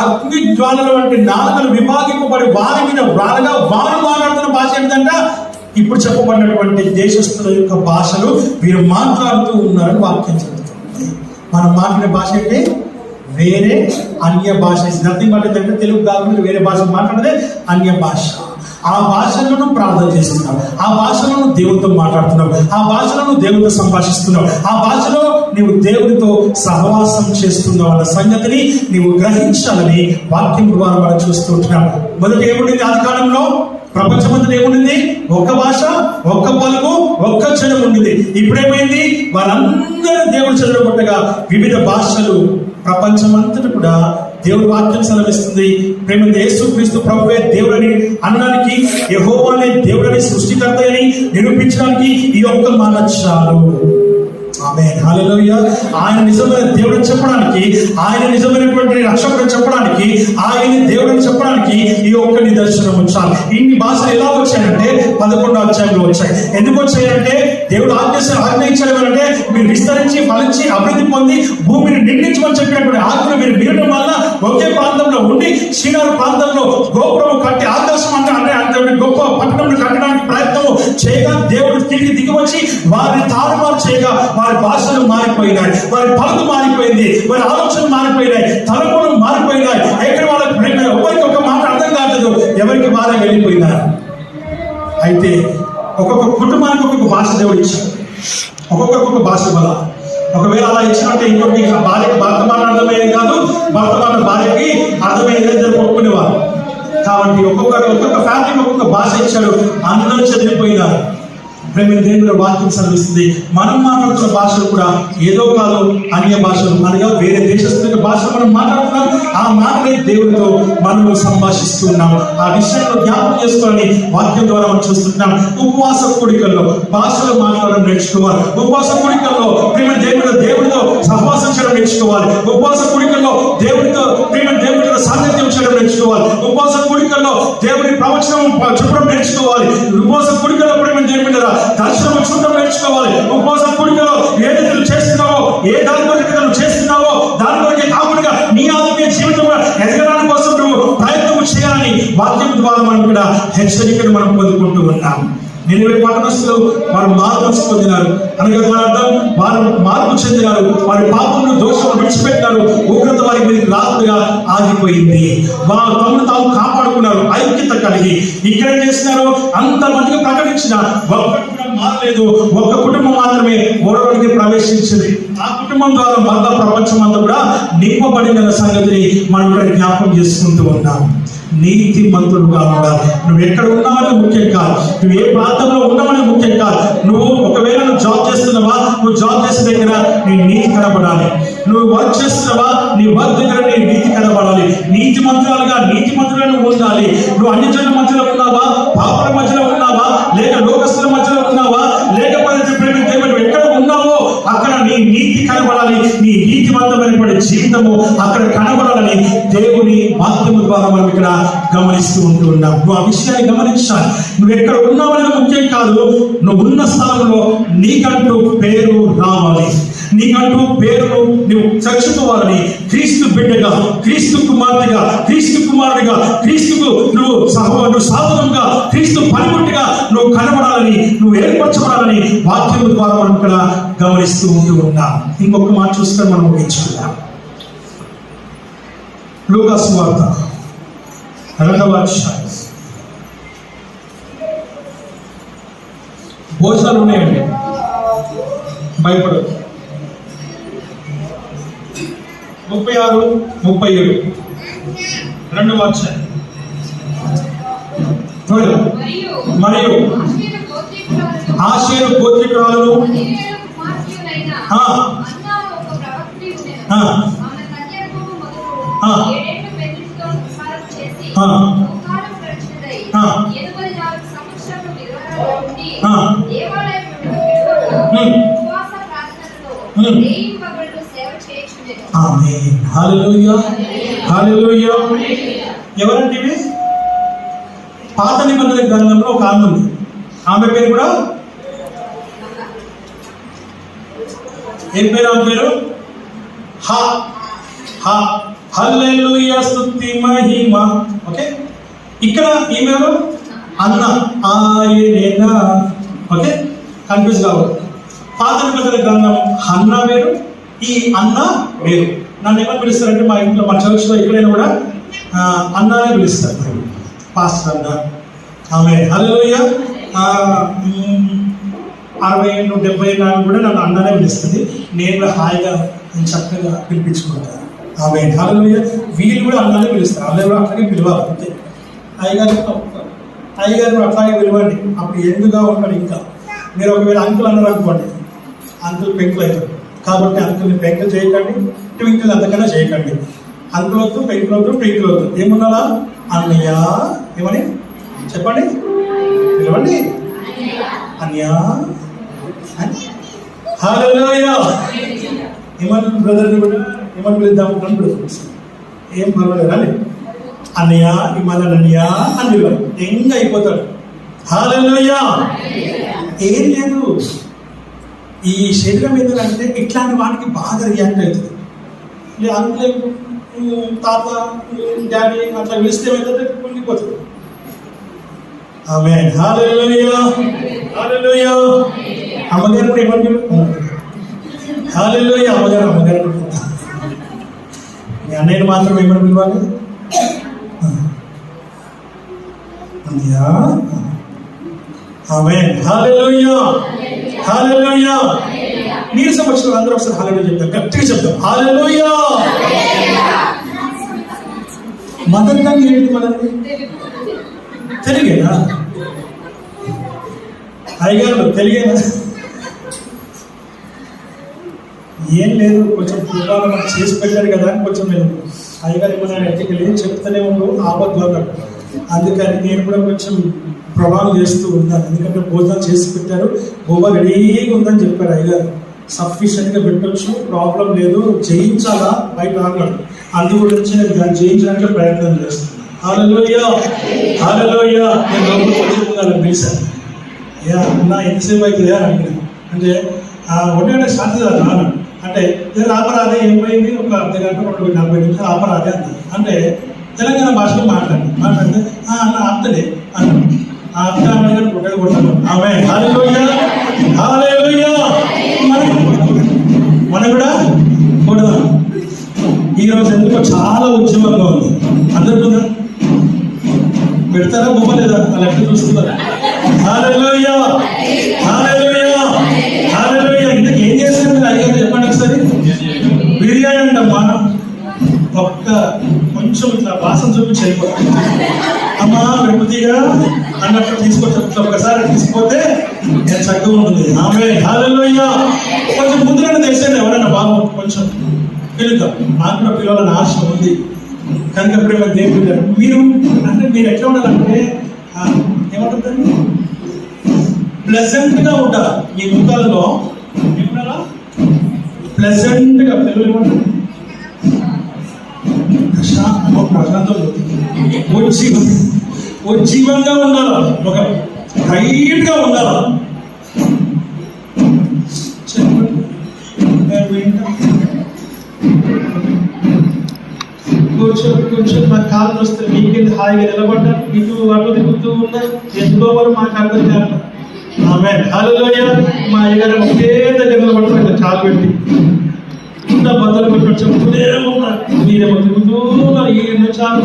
అగ్ని జ్వాలల వంటి నాలుకలు విభాగింపబడి వారి మీద వ్రాలగా వారు మాట్లాడుతున్న భాష ఏంటంటే ఇప్పుడు చెప్పబడినటువంటి దేశస్తుల యొక్క భాషలు వీరు మాట్లాడుతూ ఉన్నారని వాక్యం చెప్తుంది. మనం మాట్లాడే భాష అంటే వేరే అన్య భాష. నథింగ్ బట్ ఏంటంటే తెలుగు కాకుండా వేరే భాష మాట్లాడితే అన్య భాష. ఆ భాషలను ప్రార్థన చేస్తున్నావు, ఆ భాషలో దేవుడితో మాట్లాడుతున్నావు, ఆ భాషలో దేవుడితో సంభాషిస్తున్నావు, ఆ భాషలో నీవు దేవుడితో సహవాసం చేస్తున్నావు అన్న సంగతిని నీవు గ్రహించాలని వాక్యం ద్వారా మనం చూస్తుంటున్నాం. మొదటి ఏముండింది? ఆది కాలంలో ప్రపంచమంతా ఏముండింది? ఒక్క భాష, ఒక్క పలుకు, ఒక్క జనం ఉండింది. ఇప్పుడేమైంది? వాళ్ళందరూ దేవుడు చదవబట్టగా వివిధ భాషలు ప్రపంచమంతటి కూడా దేవుడి వాక్యం సెలవిస్తుంది. ప్రేమ యేసుక్రీస్తు ప్రభువే దేవుడని అనడానికి, యెహోవానే దేవుడని, సృష్టికర్త అని నిరూపించడానికి ఈ ఒక్క మాట చాలు. ఆమేన్, హల్లెలూయా. ఆయన నిజమైన దేవుడు చెప్పడానికి, ఆయన నిజమైనటువంటి రక్షకుడు చెప్పడానికి, ఆయన దేవుడిని చెప్పడానికి ఈ ఒక్క నిదర్శనం వచ్చాలి. ఇన్ని భాషలు ఎలా వచ్చాయంటే 11వ అధ్యాయంలో వచ్చాయి. ఎందుకు వచ్చాయంటే దేవుడు ఆజ్ఞయించడం అంటే మీరు విస్తరించి ఫలించి అభివృద్ధి పొంది భూమిని నిండించమని చెప్పినటువంటి ఆజ్ఞను మీరు వినడం వల్ల ఒకే ప్రాంతంలో ఉండి శ్రీనగర్ ప్రాంతంలో గోపురం కట్టి ఆకాశం అంటే గొప్ప పట్టణం కట్టడానికి ప్రయత్నం చేయగా దేవుడు తిరిగి దిగివచ్చి వారిని తారుమారు చేయగా వారి భాషలు మారిపోయినాయి, వారి పలుకు మారిపోయింది, వారి ఆలోచనలు మారిపోయినాయి, తలపులు మారిపోయినాయి. ఎక్కడ వాళ్ళకి ఎవరికి ఒక మాట అర్థం కాలేదు, ఎవరికి వారే వెళ్ళిపోయినారు. అయితే ఒక్కొక్క కుటుంబానికి ఒక్కొక్క భాష దేవుడు ఇచ్చాడు, ఒక్కొక్క భాష వల్ల. ఒకవేళ అలా ఇచ్చినట్టే ఇంకొకటి భార్యకి భర్త మాట అర్థమయ్యేది కాదు, భర్త మాట భార్యకి అర్థమయ్యేది జరుపుకునేవారు. కాబట్టి ఒక్కొక్క ఫ్యామిలీకి ఒక్కొక్క భాష ఇచ్చాడు, అందరూ చదివిపోయినారు. ప్రేమ దేవుని వాక్యం చదివిస్తుంది. మనం మాట్లాడుతున్న భాషలు కూడా ఏదో కాదు అన్య భాషలు, అనగా వేరే దేశస్తుల భాషలు మనం మాట్లాడుతున్నాం. ఆ మాటలే దేవుడితో మనము సంభాషిస్తూ ఉన్నాం. ఆ విషయంలో జ్ఞాపకం చేసుకోవాలని వాక్యం ద్వారా మనం చూస్తున్నాం. ఉపవాస కూడికల్లో భాషలు మాట్లాడడం నేర్చుకోవాలి. ఉపవాస కూడికల్లో ప్రేమ దేవుడితో సహవాసం చేయడం నేర్చుకోవాలి. ఉపవాస కూడికల్లో దేవుడితో సాన్నిధ్యం చేయడం నేర్చుకోవాలి. ఉపవాస కూడికల్లో దేవుడి ప్రవచనం చెప్పడం నేర్చుకోవాలి. ఉపవాస కూడికల్లో ప్రేమ దేవుడి దర్శనం చూడడం నేర్చుకోవాలి. ఉపవాస కూడికలో ఏదైతే నువ్వు చేస్తున్నావో, ఏ దాని కొరకు నువ్వు చేస్తున్నావో దాని కొరకే కాకుండా నీ ఆత్మీయ జీవితంలో ఎదగడానికి కోసం నువ్వు ప్రయత్నం చేయాలని వాక్యం ద్వారా మనం కూడా హెచ్చరికను మనం పొందుకుంటూ ఉన్నాం. నినివే పట్టణస్తులు వారు మార్పు పొందినారు, అనగా దాని అర్థం వారు మార్పు చెందినారు, వారి పాపమును దోషములు విడిచిపెట్టినారు. ఉగ్రత వారి మీద రాత్రిగా ఆగిపోయింది. వారు తమను తాము కాపాడుకున్నారు, ఐక్యత కలిగి. ఇక్కడ ఏం చేసినారు, అంతమందికి ప్రకటించిన ఒక్కటి కూడా మారలేదు. ఒక్క కుటుంబం మాత్రమే ఓడవడికి ప్రవేశించింది. ఆ కుటుంబం ద్వారా మరలా ప్రపంచం అంతా కూడా నింపబడిన సంగతిని మనం ఇక్కడ జ్ఞాపకం చేసుకుంటూ ఉన్నాం. నీతి మంతుడుగా ఉండాలి. నువ్వు ఎక్కడ ఉన్నావని ముఖ్యం కాదు, నువ్వు ఏ ప్రాంతంలో ఉన్నావని ముఖ్యం కాదు. నువ్వు ఒకవేళ నువ్వు జాబ్ చేస్తున్నావా, నువ్వు జాబ్ చేసే దగ్గర నీ నీతి కనబడాలి. నువ్వు వర్క్ చేస్తున్నావా, నీ వర్క్ దగ్గర నీ నీతి కనబడాలి. నీతి మంత్రులను ఉండాలి. నువ్వు అన్ని జనుల మధ్యలో ఉన్నావా, పాపల మధ్యలో ఉన్నావా, లేక లోకస్తుల మధ్యలో ఉన్నావా, లేకపోతే దేవుడు ఎక్కడ ఉన్నావో అక్కడ నీ నీతి కనబడాలి. నీ నీతివంతమైనటువంటి జీవితము అక్కడ కనబడాలని దేవుని వాక్యము ద్వారా మనం ఇక్కడ గమనిస్తూ ఉంటూ ఉన్నాం. నువ్వు ఆ విషయాన్ని గమనించాలి. నువ్వు ఎక్కడ ఉన్నావని ముఖ్యం కాదు, నువ్వు ఉన్న స్థలంలో నీకంటూ పేరు రావాలి. నీకంటూ పేరును నువ్వు చచ్చుకోవాలని, క్రీస్తు బిడ్డగా, క్రీస్తు కుమార్తెగా, క్రీస్తు కుమారుడిగా, క్రీస్తుకు నువ్వు సాధనంగా, క్రీస్తు పనిముట్టుగా నువ్వు కనబడాలని, నువ్వు ఏర్పరచబడాలని వాక్యం ద్వారా మనం ఇక్కడ గమనిస్తూ ఉంటూ ఉన్నాం. ఇంకొక మాట చూస్తే మనం ముగించుకుందాం. లూకా సువార్త 2వ అధ్యాయం. భోజనాలు ఉన్నాయండి, భయపడదు. 36, 37 2వ అధ్యాయం. మరియు ఆషేరు గోత్రికురాలను ఆమేన్, హల్లెలూయా, హల్లెలూయా. ఎవరంటే ఇవి? పాత నిబంధన గ్రంథంలో ఒక ఆమె ఉంది. ఆమె పేరు కూడా ఏం పేరు? ఆమె పేరు హల్లెలూయా, స్తుతి మహిమ. ఓకే, ఇక్కడ ఈమె అన్న ఆయనేనా. ఓకే, కన్ఫ్యూజ్ కావద్దు. పాత నిబంధన గ్రంథం హన్నా వేరు, ఈ అన్న వేరు. నన్ను ఏమని పిలుస్తారంటే మా ఇంట్లో, మా చర్చ్లో ఎక్కడైనా కూడా అన్నానే పిలుస్తారు, పాస్టర్ అన్న. ఆమె హల్లెలూయా. 60 ఏళ్ళు 70 ఏళ్ళు కూడా నన్ను అన్ననే పిలుస్తుంది. నేను కూడా హాయిగా నేను చక్కగా పిలిపించుకుంటాను. ఆమె హల్లెలూయా. వీళ్ళు కూడా అన్ననే పిలుస్తారు, అన్నయ్య కూడా అట్లాగే పిలవాలి అంతే. అయ్యగారు కూడా అట్లాగే పిలవండి, అప్పుడు ఎందుగా ఉంటాడు. ఇంకా మీరు ఒకవేళ అంకుల్ అన్నారు అనుకోండి, అంకుల్ పెంకులు అవుతాడు. కాబట్టి అంకుల్ని పెంకులు చేయకండి, ట్వింకులు అంతకన్నా చేయకండి. అంకుల్ వద్దు, పెంకులు వద్దు, ట్వింకులు వద్దు. ఏమున్నారా? అన్నయ్య. ఏమని చెప్పండి, పిలవండి. అన్నయ్య అని. హల్లెలూయా. ఏమని బ్రదర్ని కూడా ఏమని పిలుద్దాం అనుకుంటు ఏం పర్వాలేదు కానీ అన్నయ్య ఇమాన్ అన్నయ్య అని పిలవాలి, ఎంగ అయిపోతాడు. హల్లెలూయా. ఏం లేదు, ఈ శరీరం ఏంటంటే ఇట్లాంటి వాటికి బాగా రియాక్ట్ అవుతుంది. అంకుల్ తాత డాడీ అట్లా పిలిస్తే ఏమైతే కుంగిపోతుంది. ఆమేన్. హల్లెలూయా. హల్లెలూయా. అమ్మగారు కూడా ఏమని హల్లెలూయా. అమ్మగారు మీ అన్నయ్యని మాత్రం ఏమని పిలవాలి? అన్నయ్యా. ఆమేన్. హల్లెలూయా. హల్లెలూయా. నీరసం వచ్చిన అందరూ ఒకసారి హల్లెలూయా చెప్తాం, గట్టిగా చెప్తాం హల్లెలూయా. మదర్ టంగ్ ఏంటి మనది? తెలుగేనా? అయ్యగారు తెలుగేనా? ఏం లేదు, కొంచెం పుట్టాలు మనకు చేసి పెట్టారు కదా అని కొంచెం నేను అయ్యగారు ఏమన్నా ఎక్కడికి చెప్తూనే ఉండు ఆపద్దు అన్నాడు. అందుకని నేను కూడా కొంచెం ప్రభావం చేస్తూ ఉన్నాను. ఎందుకంటే భోజనం చేసి పెట్టారు, గోవా రెడీగా ఉందని చెప్పారు అయ్యగారు. సఫిషియెంట్గా పెట్టొచ్చు, ప్రాబ్లం లేదు, జయించాలా బయట అన్నాడు. అందు గురించి నేను దాన్ని జయించడానికి ప్రయత్నం చేస్తున్నాను. హల్లెలూయా. హల్లెలూయా. నేను లోపలికి వచ్చి ఉండాలని పిలిచాను. అయ్యా అన్న ఎంతసేపు అవుతుందా అని అడిగిన. అంటే ఒకటే స్టార్ట్ చేయాలి అంటే నేను ఆపరాదే ఏమైంది, ఒక అర్ధ గంట 40 నిమిషాలు ఆపరాదే అన్న. అంటే తెలంగాణ భాషలో మాట్లాడితే అన్న ఆప్తలే అన్నాడు. ఆ అర్థ అన్నగారు ఒకటి కొట్టాను. ఆమె హల్లెలూయా. హల్లెలూయా. మనం కూడా కొడదాం. ఈరోజు ఎందుకో చాలా ఉద్యమంగా ఉంది. అందరికీ పెడతారా బొమ్మలేదా? అలా ఎక్కడ చూస్తున్నారా? హల్లెలూయా. హల్లెలూయా. హల్లెలూయా. ఇంతకు ఏం చేస్తారు మీరు అయ్యారు చెప్పండి ఒకసారి. బిర్యానీ అంటమ్మా, ఒక్క కొంచెం ఇట్లా వాసన చూపించి అయిపోతుంది. అమ్మా వెంపతిగా అన్నట్టు తీసుకొచ్చి ఒకసారి తీసుకుపోతే నేను చక్కగా ఉంటుంది. ఆమె హల్లెలూయా. కొంచెం ముందుగానే తెలిసేది ఎవరైనా బాబు కొంచెం పిలుద్దాం, నాకు కూడా పిలవాలని ఆశ ఉంది. కనుక ప్రేమ దేవుడు మీరు అంటే మీరు ఎట్లా ఉండాలంటే ఏమంటుందండి, ప్లెజెంట్ గా ఉంటారు. మీ ముఖాలలో ఏమన్నా ప్లెజెంట్ గా తెలుగు ఏమంటారు, ఉజ్జీవంగా ఉండాలి, ఒక టైట్ గా ఉండాలి. కూర్చొని మా కాళ్ళు వస్తే మీకేది హాయిగా నిలబడ్డారు, ఇటు అటు తిరుగుతూ ఉన్నారు, ఎందుకో వారు మాకు అర్థం కాదు. ఆమె హల్లెలూయా. మా అయ్యగారు ఒకే దగ్గర నిలబడతారు, ఇట్లా కాలు పెట్టి ఇంకా బద్దలు పెట్టి చెప్తూనే ఉన్నారు. మీరేమో తిరుగుతూ ఉన్నారు, ఈ నిమిషాలు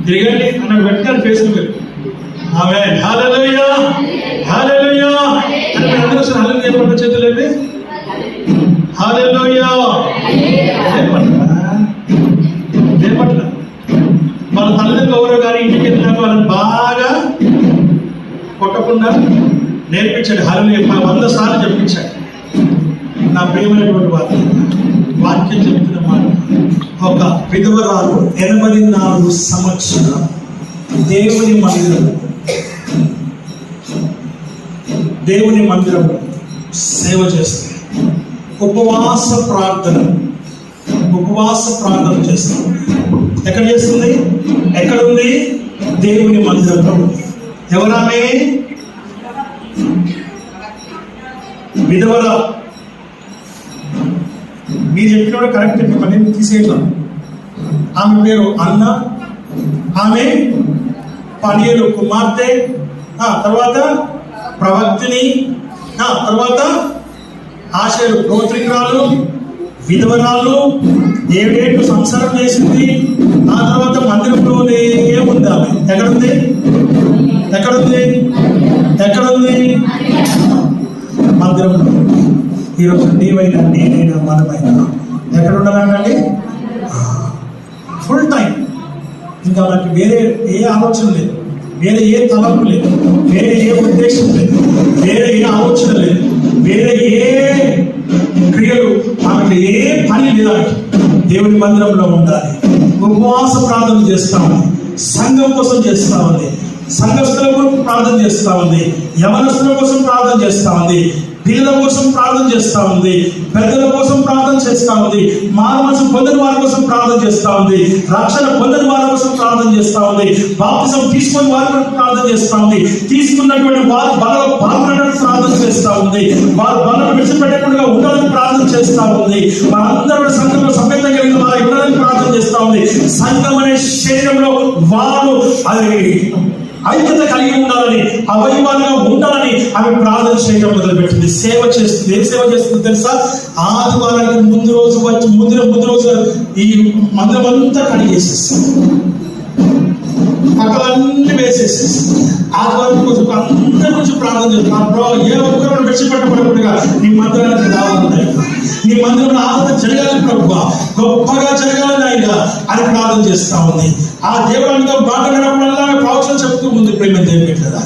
తిరగండి అన్నట్టు పెట్టారు ఫేస్బుక్. ఆమె హల్లెలూయా. హల్లెలూయా. అంటే అందరూ అసలు హల్లెలూయా చెప్పండి, చేతులేండి. హల్లెలూయా. పట్ల వాళ్ళ తల్లిదండ్రులు ఎవరో కానీ ఇంటికి వెళ్ళినాక వాళ్ళని బాగా కొట్టకుండా నేర్పించాడు. హల్లెలూయా 100 సార్లు చెప్పించాడు. నా ప్రియమైనటువంటి వాక్యం చెప్తున్న మాట, ఒక విధవరాలు 84 సంవత్సరాలు దేవుని మందిరం సేవ చేస్తుంది. ఉపవాస ప్రార్థన చేస్తుంది. ఎక్కడ చేస్తుంది? ఎక్కడ ఉంది? దేవుని మందిరంలో ఉంది. ఎవరామే? విధవరా. మీరు చెప్పిన కరెక్ట్ చెప్పండి, తీసేయట్లా. ఆమె పేరు అన్న, ఆమె పనియేలు కుమార్తె, తర్వాత ప్రవక్తిని, తర్వాత ఆశలు గోత్రికురాలు, విధవరాలు, 7 ఏళ్ళు సంసారం చేసింది. ఆ తర్వాత మందిరంలోనే ఉంది ఆమె. ఎక్కడుంది? మందిరంలో. ఈరోజు నీవైనా నేనైనా మనమైనా ఎక్కడ ఉండాలండి? Full time. ఇంకా మనకి వేరే ఏ ఆలోచన లేదు, వేరే ఏ తలంపు లేదు, వేరే ఏ ఉద్దేశం లేదు, వేరే ఏ ఆలోచన లేదు, వేరే ఏ క్రియలు, ఆమెకి ఏ పని లేదా. దేవుని మందిరంలో ఉండాలి. ఉపవాస ప్రార్థన చేస్తా ఉంది, సంఘం కోసం చేస్తా ఉంది, సంఘస్థుల కోసం ప్రార్థన చేస్తా ఉంది, యవనస్తుల కోసం ప్రార్థన చేస్తా ఉంది, దీనుల కోసం ప్రార్థన చేస్తా ఉంది, పెద్దల కోసం ప్రార్థన చేస్తా ఉంది, మానవసం పొందిన వారి కోసం ప్రార్థన చేస్తా ఉంది, రక్షణ పొందిన వారి కోసం ప్రార్థన చేస్తా ఉంది, బాప్తిజం తీసుకుని వారి కోసం ప్రార్థన చేస్తా ఉంది, తీసుకున్నటువంటి వారు బలలో పాల్గొనడానికి ప్రార్థన చేస్తా ఉంది, వారు బలను విడిచిపెట్టకుండా ఉండాలని ప్రార్థన చేస్తా ఉంది, వారందరూ సంఘంలో సభ్యత కలిగిన వారు ఉండాలని ప్రార్థన చేస్తా ఉంది. సంఘం అనే శరీరంలో వారు అది ఐక్యత కలిగి ఉండాలని, అవయవాలుగా ఉండాలని ఆమె ప్రార్థన చేయడం మొదలుపెట్టింది. సేవ చేస్తుంది. ఏం సేవ చేస్తుంది తెలుసా? ఆదివారానికి ముందు రోజు వచ్చి ముందు రోజు ఈ మందిరం అంతా కడిగేసేస్తుంది, పక్కలన్నీ వేసేసేసి ఆదివారం కొంచెం అందరి గురించి ప్రార్థన చేస్తున్నాం. ఏ ఒక్కరు విడిచిపెట్టబడకుండా నీ మందిరానికి రావాలని, నీ మందిరంలో ఆరాధన జరగాలి ప్రభు, గొప్పగా జరగాలని ఆయన అని ప్రార్థన చేస్తా ఉంది. ఆ దేవునితో మాట్లాడడం వల్ల ప్రవచనం చెప్తూ ఉంది. ప్రేమ దేవుని కదా,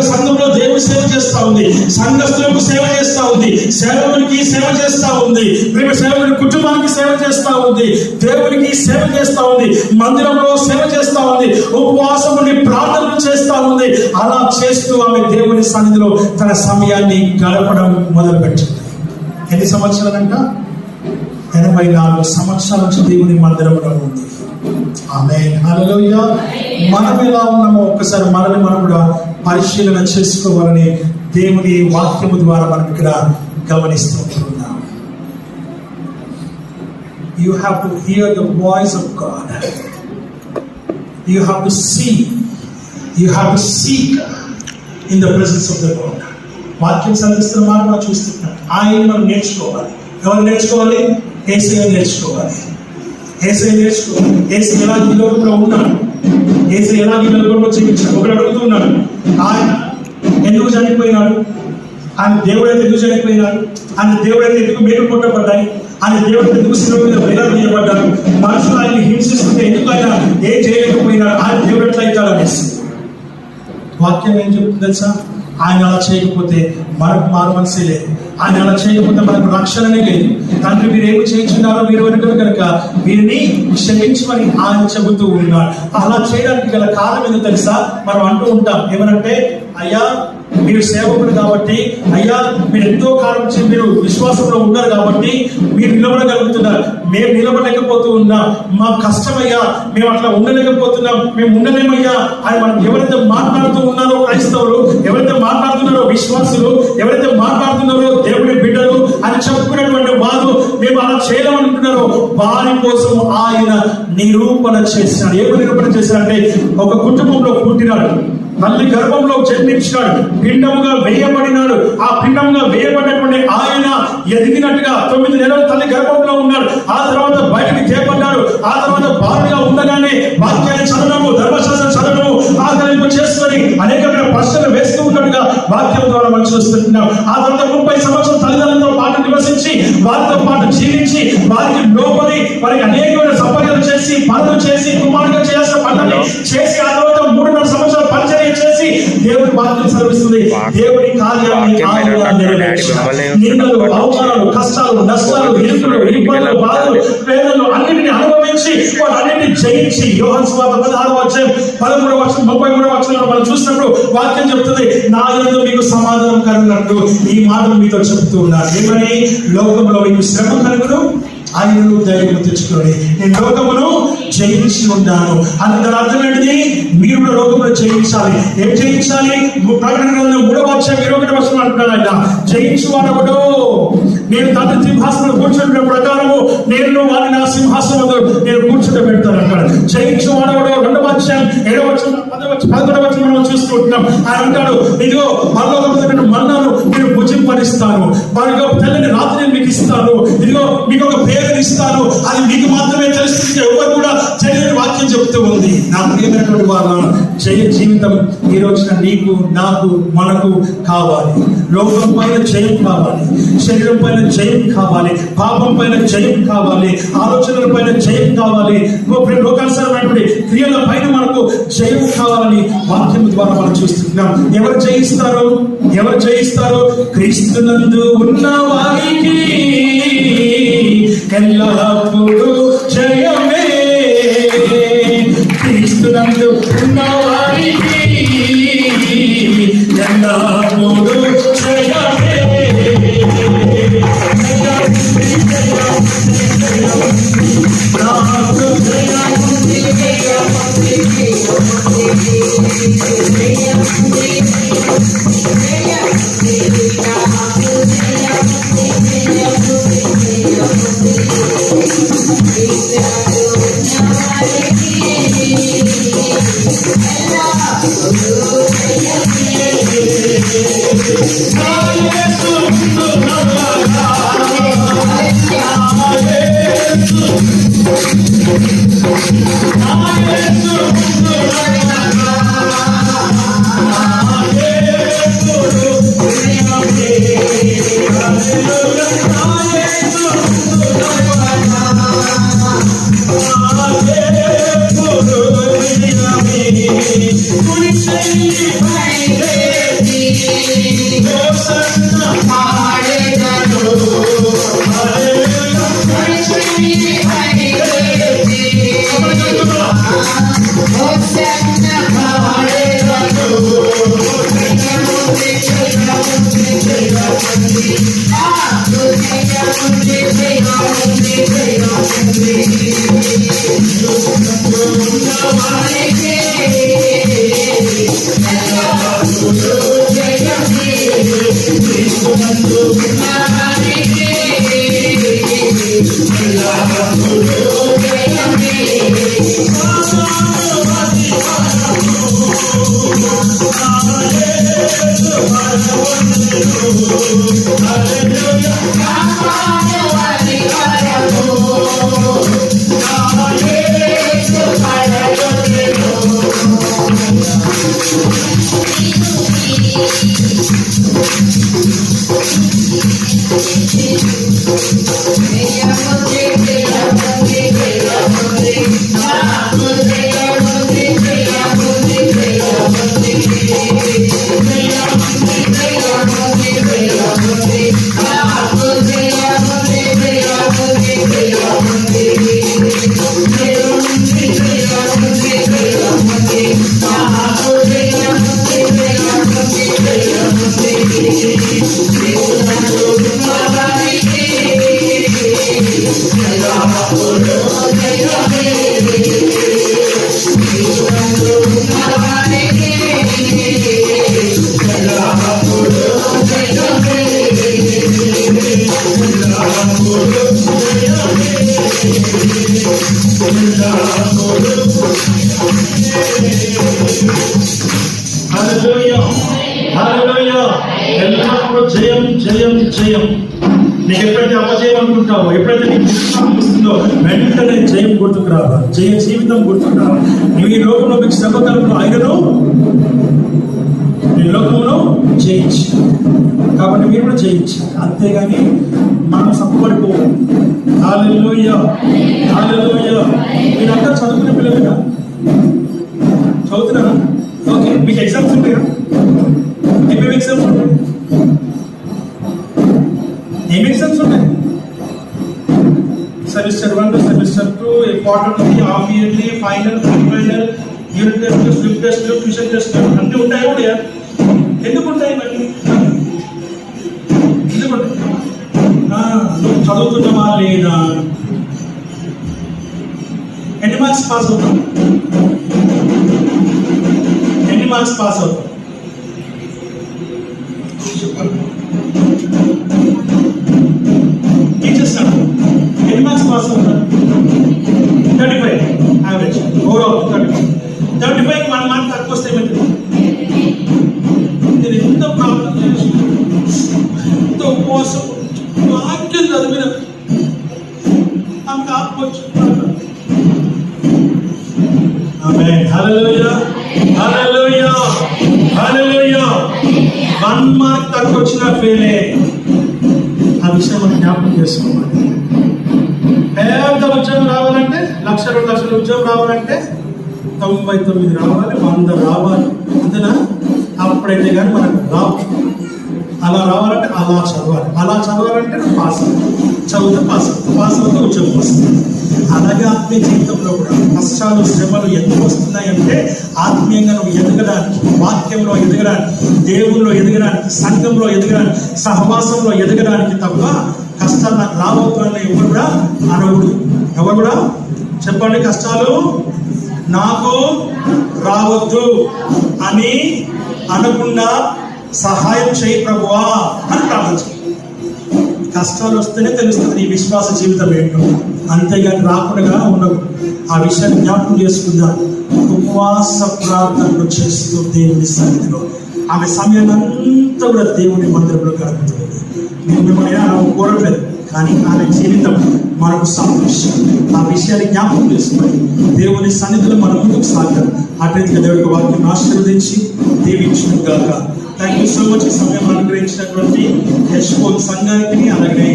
సంఘంలో దేవుని సేవ చేస్తా ఉంది, సంఘస్థులకు సేవ చేస్తా ఉంది, సేవకునికి సేవ చేస్తా ఉంది, ప్రేమ సేవకుని కుటుంబానికి సేవ చేస్తా ఉంది, దేవునికి సేవ చేస్తా ఉంది, మందిరంలో సేవ చేస్తా ఉంది, ఉపవాసం ఉండి ప్రార్థనలు చేస్తా ఉంది. అలా చేస్తూ ఆమె దేవుని సన్నిధిలో తన సమయాన్ని గడపడం మొదలుపెట్టింది. ఎన్ని సంవత్సరాలంట? 84 సంవత్సరాల నుంచి దేవుని మందిరంలో ఉంది. ఆమేన్, హల్లెలూయా. మనం ఎలా ఉన్నామో ఒక్కసారి మనల్ని మనం కూడా పరిశీలన చేసుకోవాలని దేవుని వాక్యము ద్వారా మనం ఇక్కడ గమనిస్తూ ఉంటున్నాం. You have to hear the voice of God. You have to see. You have to seek in the presence of the Lord. వాక్యం సంధిస్తున్న మాట మనం చూస్తున్నాం. ఆయన మనం నేర్చుకోవాలి. ఎవరు నేర్చుకోవాలి? యేసయ్య నేర్చుకోవాలి. యేసయ్య నేర్చుకోవాలి. యేసయ్య ఎలా ఈ లోకంలో ఉన్నాడు, యేసయ్య ఎలా ఈ లోకంలో జీవించాడు. ఒకడు అడుగుతున్నాడు, ఆయన ఎందుకు చనిపోయినాడు? ఆయన దేవుడైతే ఎందుకు చనిపోయినాడు? ఆయన దేవుడైతే ఎందుకు మేలు కొట్టబడ్డాయి? ఆయన దేవుడు ఎందుకు శిలువ మీద వేలాడదీయబడ్డాడు? మనుషులు ఆయన్ని హింసిస్తుంటే ఎందుకు ఆయన ఏం చేయలేకపోయినాడు? ఆయన దేవుడు ఎట్లా అవుతాడనేసి వాక్యం ఏం చెప్తుంది తెలుసా? ఆయన అలా చేయకపోతే మనకు మారు మనసే లేదు. ఆయన అలా చేయకపోతే మనకు రక్షణనే లేదు. తండ్రి మీరు ఏమి చేయించున్నారో మీరు వెనుకలు కనుక వీరిని క్షమించమని ఆయన చెబుతూ ఉన్నాడు. అలా చేయడానికి గల కారణం ఏంటో తెలుసా? మనం అంటూ ఉంటాం ఏమనంటే, అయ్యా మీరు సేవకుడు కాబట్టి, అయ్యా మీరు ఎంతో కాలం నుంచి మీరు విశ్వాసంలో ఉన్నారు కాబట్టి మీరు నిలబడగలుగుతున్నారు, మేము నిలబడలేకపోతూ ఉన్నాం, మా కష్టమయ్యా, మేము అట్లా ఉండలేకపోతున్నాం, మేము ఉండలేమయ్యా అని మనం ఎవరైతే మాట్లాడుతూ ఉన్నారో క్రైస్తవులు, ఎవరైతే మాట్లాడుతున్నారో విశ్వాసులు, ఎవరైతే మాట్లాడుతున్నారో దేవుడి బిడ్డలు అని చెప్పుకున్నటువంటి వారు మేము అలా చేయలేమంటున్నారో వారి కోసం ఆయన నిరూపణ చేశాడు. ఏమి నిరూపణ చేశాడంటే, ఒక కుటుంబంలో పుట్టినాడు, తల్లి గర్భంలో జన్మించినాడు, పిండముగా వేయబడినాడు. ఆ పిండముగా వేయబడినటువంటి ఆయన ఎదిగినట్టుగా 9 నెలలు తల్లి గర్భంలో ఉన్నాడు. ఆ తర్వాత బయటికి తేపడ్డాడు. ఆ తర్వాత బాలుగా ఉండగానే వాక్యాన్ని చదవడము, ధర్మశాస్త్రం చదవడము, ఆకలింపు చేసుకొని అనేకమైన ప్రశ్నలు వేస్తూ ఉన్నట్టుగా వాక్యం ద్వారా మనం చూస్తున్నాం. ఆ తర్వాత 30 సంవత్సరాలు తల్లిదండ్రులతో పాటు నివసించి, వారితో పాటు జీవించి, వారికి లోపలి వారికి అనేకమైన సంపర్కాలు చేసి, పనులు చేసి, కుమారుగా చేయాల్సిన పనులు చేసి, ఆ తర్వాత 3.5 సంవత్సరాలు పరిచర్య చేసి దేవుడి వాక్యం చదివిస్తుంది. దేవుడి కార్యాన్ని నిందలు, అవమానాలు, కష్టాలు, నష్టాలు, ఇరుకులు, ఇబ్బందులు, బాధలు, వేదనలు అన్నింటినీ అనుభవించి వాటన్నింటినీ జయించి యోహాను సువార్త 16వ అధ్యాయం 13వ వచనం 33వ వచనంలో మనం చూసినప్పుడు వాక్యం చెప్తుంది, నా యందు మీకు సమాధానం కలుగునట్టు ఈ మాటలు మీతో చెప్తూ ఉన్నారు. ఏమని? లోకంలో మీకు శ్రమ కలుగును, ఆయనను ధైర్యం తెచ్చుకోండి, నేను లోకమును జయించి ఉన్నాను. అని దాని అర్థం ఏంటిది? మీరు కూడా లోకంలో జయించాలి. ఏం జయించాలి? ప్రకటన గ్రంథం 3వ అధ్యాయం 21వ వచనం అంటున్నాడు ఆయన, జయించువాడెవడో నేను తండ్రి సింహాసనం కూర్చుంటున్న ప్రకారము నేను వారిని నా సింహాసనం నేను కూర్చుంటబెడతాను అంటాడు. జయించువాడెవడో 2వ అధ్యాయం 7వ వచనం 11వ వచనం మనం చూస్తుంటున్నాం. ఆయన అంటాడు, ఇదిగో పరలోకమున మన్నాను నేను భుజింపనిస్తాను, వారిగా తెల్లని రాత్రి మీకు ఇస్తాను, ఇదిగో మీకు ఒక పేరు ఇస్తాను, అది మీకు మాత్రమే తెలుస్తుంది, ఎవరు కూడా తెలియని వాక్యం చెబుతూ ఉంది. నా ప్రియమైనటువంటి వాళ్ళ జయ జీవితం ఈ రోజున నీకు, నాకు, మనకు కావాలి. లోకం పైన జయం కావాలి, శరీరం పైన జయం కావాలి, పాపం పైన జయం కావాలి, ఆలోచనల పైన జయం కావాలి, లోకానుసారమైనటువంటి క్రియల పైన మనకు జయం కావాలని వాక్యం ద్వారా మనం చూస్తున్నాం. ఎవరు జయిస్తారు? ఎవరు జయిస్తారు? క్రీస్తునందు ఉన్న వారికి ఎల్లప్పుడూ జయమే. క్రీస్తునందు ఉన్న వారికి ఎల్లప్పుడూ జయమే. ఎల్లప్పుడూ జయం జయం జయం. నీకు ఎప్పుడైతే అపజయం అనుకుంటావో, ఎప్పుడైతే నీకు వస్తుందో వెంటనే జయం గుర్తుకు రావాలి, జయ జీవితం గుర్తుకు రావాలి. నువ్వు ఈ లోకంలో మీకు శ్రమ కలుగును, ఆయనను ఈ లోకంలో జయించి, కాబట్టి మీరు కూడా జయించాలి. అంతేగాని మనం సంపడిపోవాలి. హల్లెలూయా హల్లెలూయా. మీరంతా చదువుకునే పిల్లలుగా చదువుతున్నారా? ఓకే, మీకు ఎగ్జామ్స్ ఉంటాయా? ఏమేమి ఎగ్జామ్స్ ఉంటాయి? ఏమి ఎగ్జామ్స్ ఉంటాయి? Semester 1, semester 2, quarterly, half yearly, final, pre-final, unit test, slip test, tuition test అన్నీ ఉంటాయి కూడా. ఎందుకు ఉంటాయి మరి? ఎందుకు ఉంటాయి? నువ్వు చదువుతున్నావా లేదా? ఎన్ని మార్క్స్ పాస్ అవుతావు? ఎన్ని మార్క్స్ పాస్ అవుతావు? టీచర్స్ ఎన్ని మార్క్స్ పాస్ అవుతారు? 35 యావరేజ్ ఓవరాల్. 35 1 మార్క్ తక్కువ వస్తే ఏమవుతుంది? నేను ఎంత ప్రాబ్లం చేసి ఎంత ఉపవాసం వాక్యం చదివిన ఆమెకు ఆత్మొచ్చు. ఆమేన్. హల్లెలూయా హల్లెలూయా హల్లెలూయా. 1 మార్క్ తక్కువ వచ్చినా ఫెయిలే. ఆ విషయం మనం జ్ఞాపకం చేసుకోవాలి. పెద్ద ఉద్యోగం రావాలంటే 1,00,000 2 లక్షల ఉద్యోగం రావాలంటే 99 రావాలి, 100 రావాలి. అంతేనా? అప్పుడైతే కానీ మనకు రావు. అలా రావాలంటే అలా చదవాలి, అలా చదవాలంటే పాస్ అవుతాం. చదివితే పాస్ అవుతాం, పాస్ అవుతే ఉద్యోగం వస్తుంది. అలాగే ఆత్మీయ జీవితంలో కూడా కష్టాలు శ్రమలు ఎందుకు వస్తున్నాయంటే ఆత్మీయంగా నువ్వు ఎదగడానికి, వాక్యంలో ఎదగడానికి, దేవుల్లో ఎదగడానికి, సంఘంలో ఎదగడానికి, సహవాసంలో ఎదగడానికి తప్ప కష్టాలు నాకు రాబోతున్నా ఎవరు కూడా అనకూడదు. ఎవరు కూడా చెప్పండి, కష్టాలు నాకు రావద్దు అని అనకుండా సహాయం చేయి ప్రభువా అని ప్రార్థించు. కష్టాలు వస్తేనే తెలుస్తుంది నీ విశ్వాస జీవితం ఏంటో, అంతేగాని రాకుండా ఉండవు. ఆ విషయాన్ని జ్ఞాపకం చేసుకుందాం. ఉపవాస ప్రార్థనలు చేస్తూ దేవుని సన్నిధిలో ఆమె సమయాన్ని అంతా కూడా దేవుని మందిరంలో గడుపుతుంది. నేను మిమ్మల్ని కోరట్లేదు, కానీ ఆమె జీవితం మనకు సంతోషం. ఆ విషయాన్ని జ్ఞాపకం చేసుకొని దేవుని సన్నిధిలో మనం ముందుకు సాగాం. అట్లయితే దేవుడికి వాక్యం ఆశీర్వదించి దీవించిన గాక. Thank you so much. ఈ సమయం అనుగ్రహించినటువంటి యశ్వోల్ సంఘానికి, అలాగే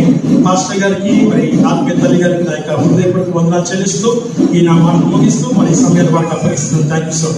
పాస్టర్ గారికి, మరి ఆత్మీయ తల్లి గారికి నా యొక్క హృదయపూర్వక వందనాలు చెల్లిస్తూ ఈ నా మాట ముగిస్తూ మరి ఈ సమయాన్ని వారికి అప్పగిస్తున్నాను. Thank you so much.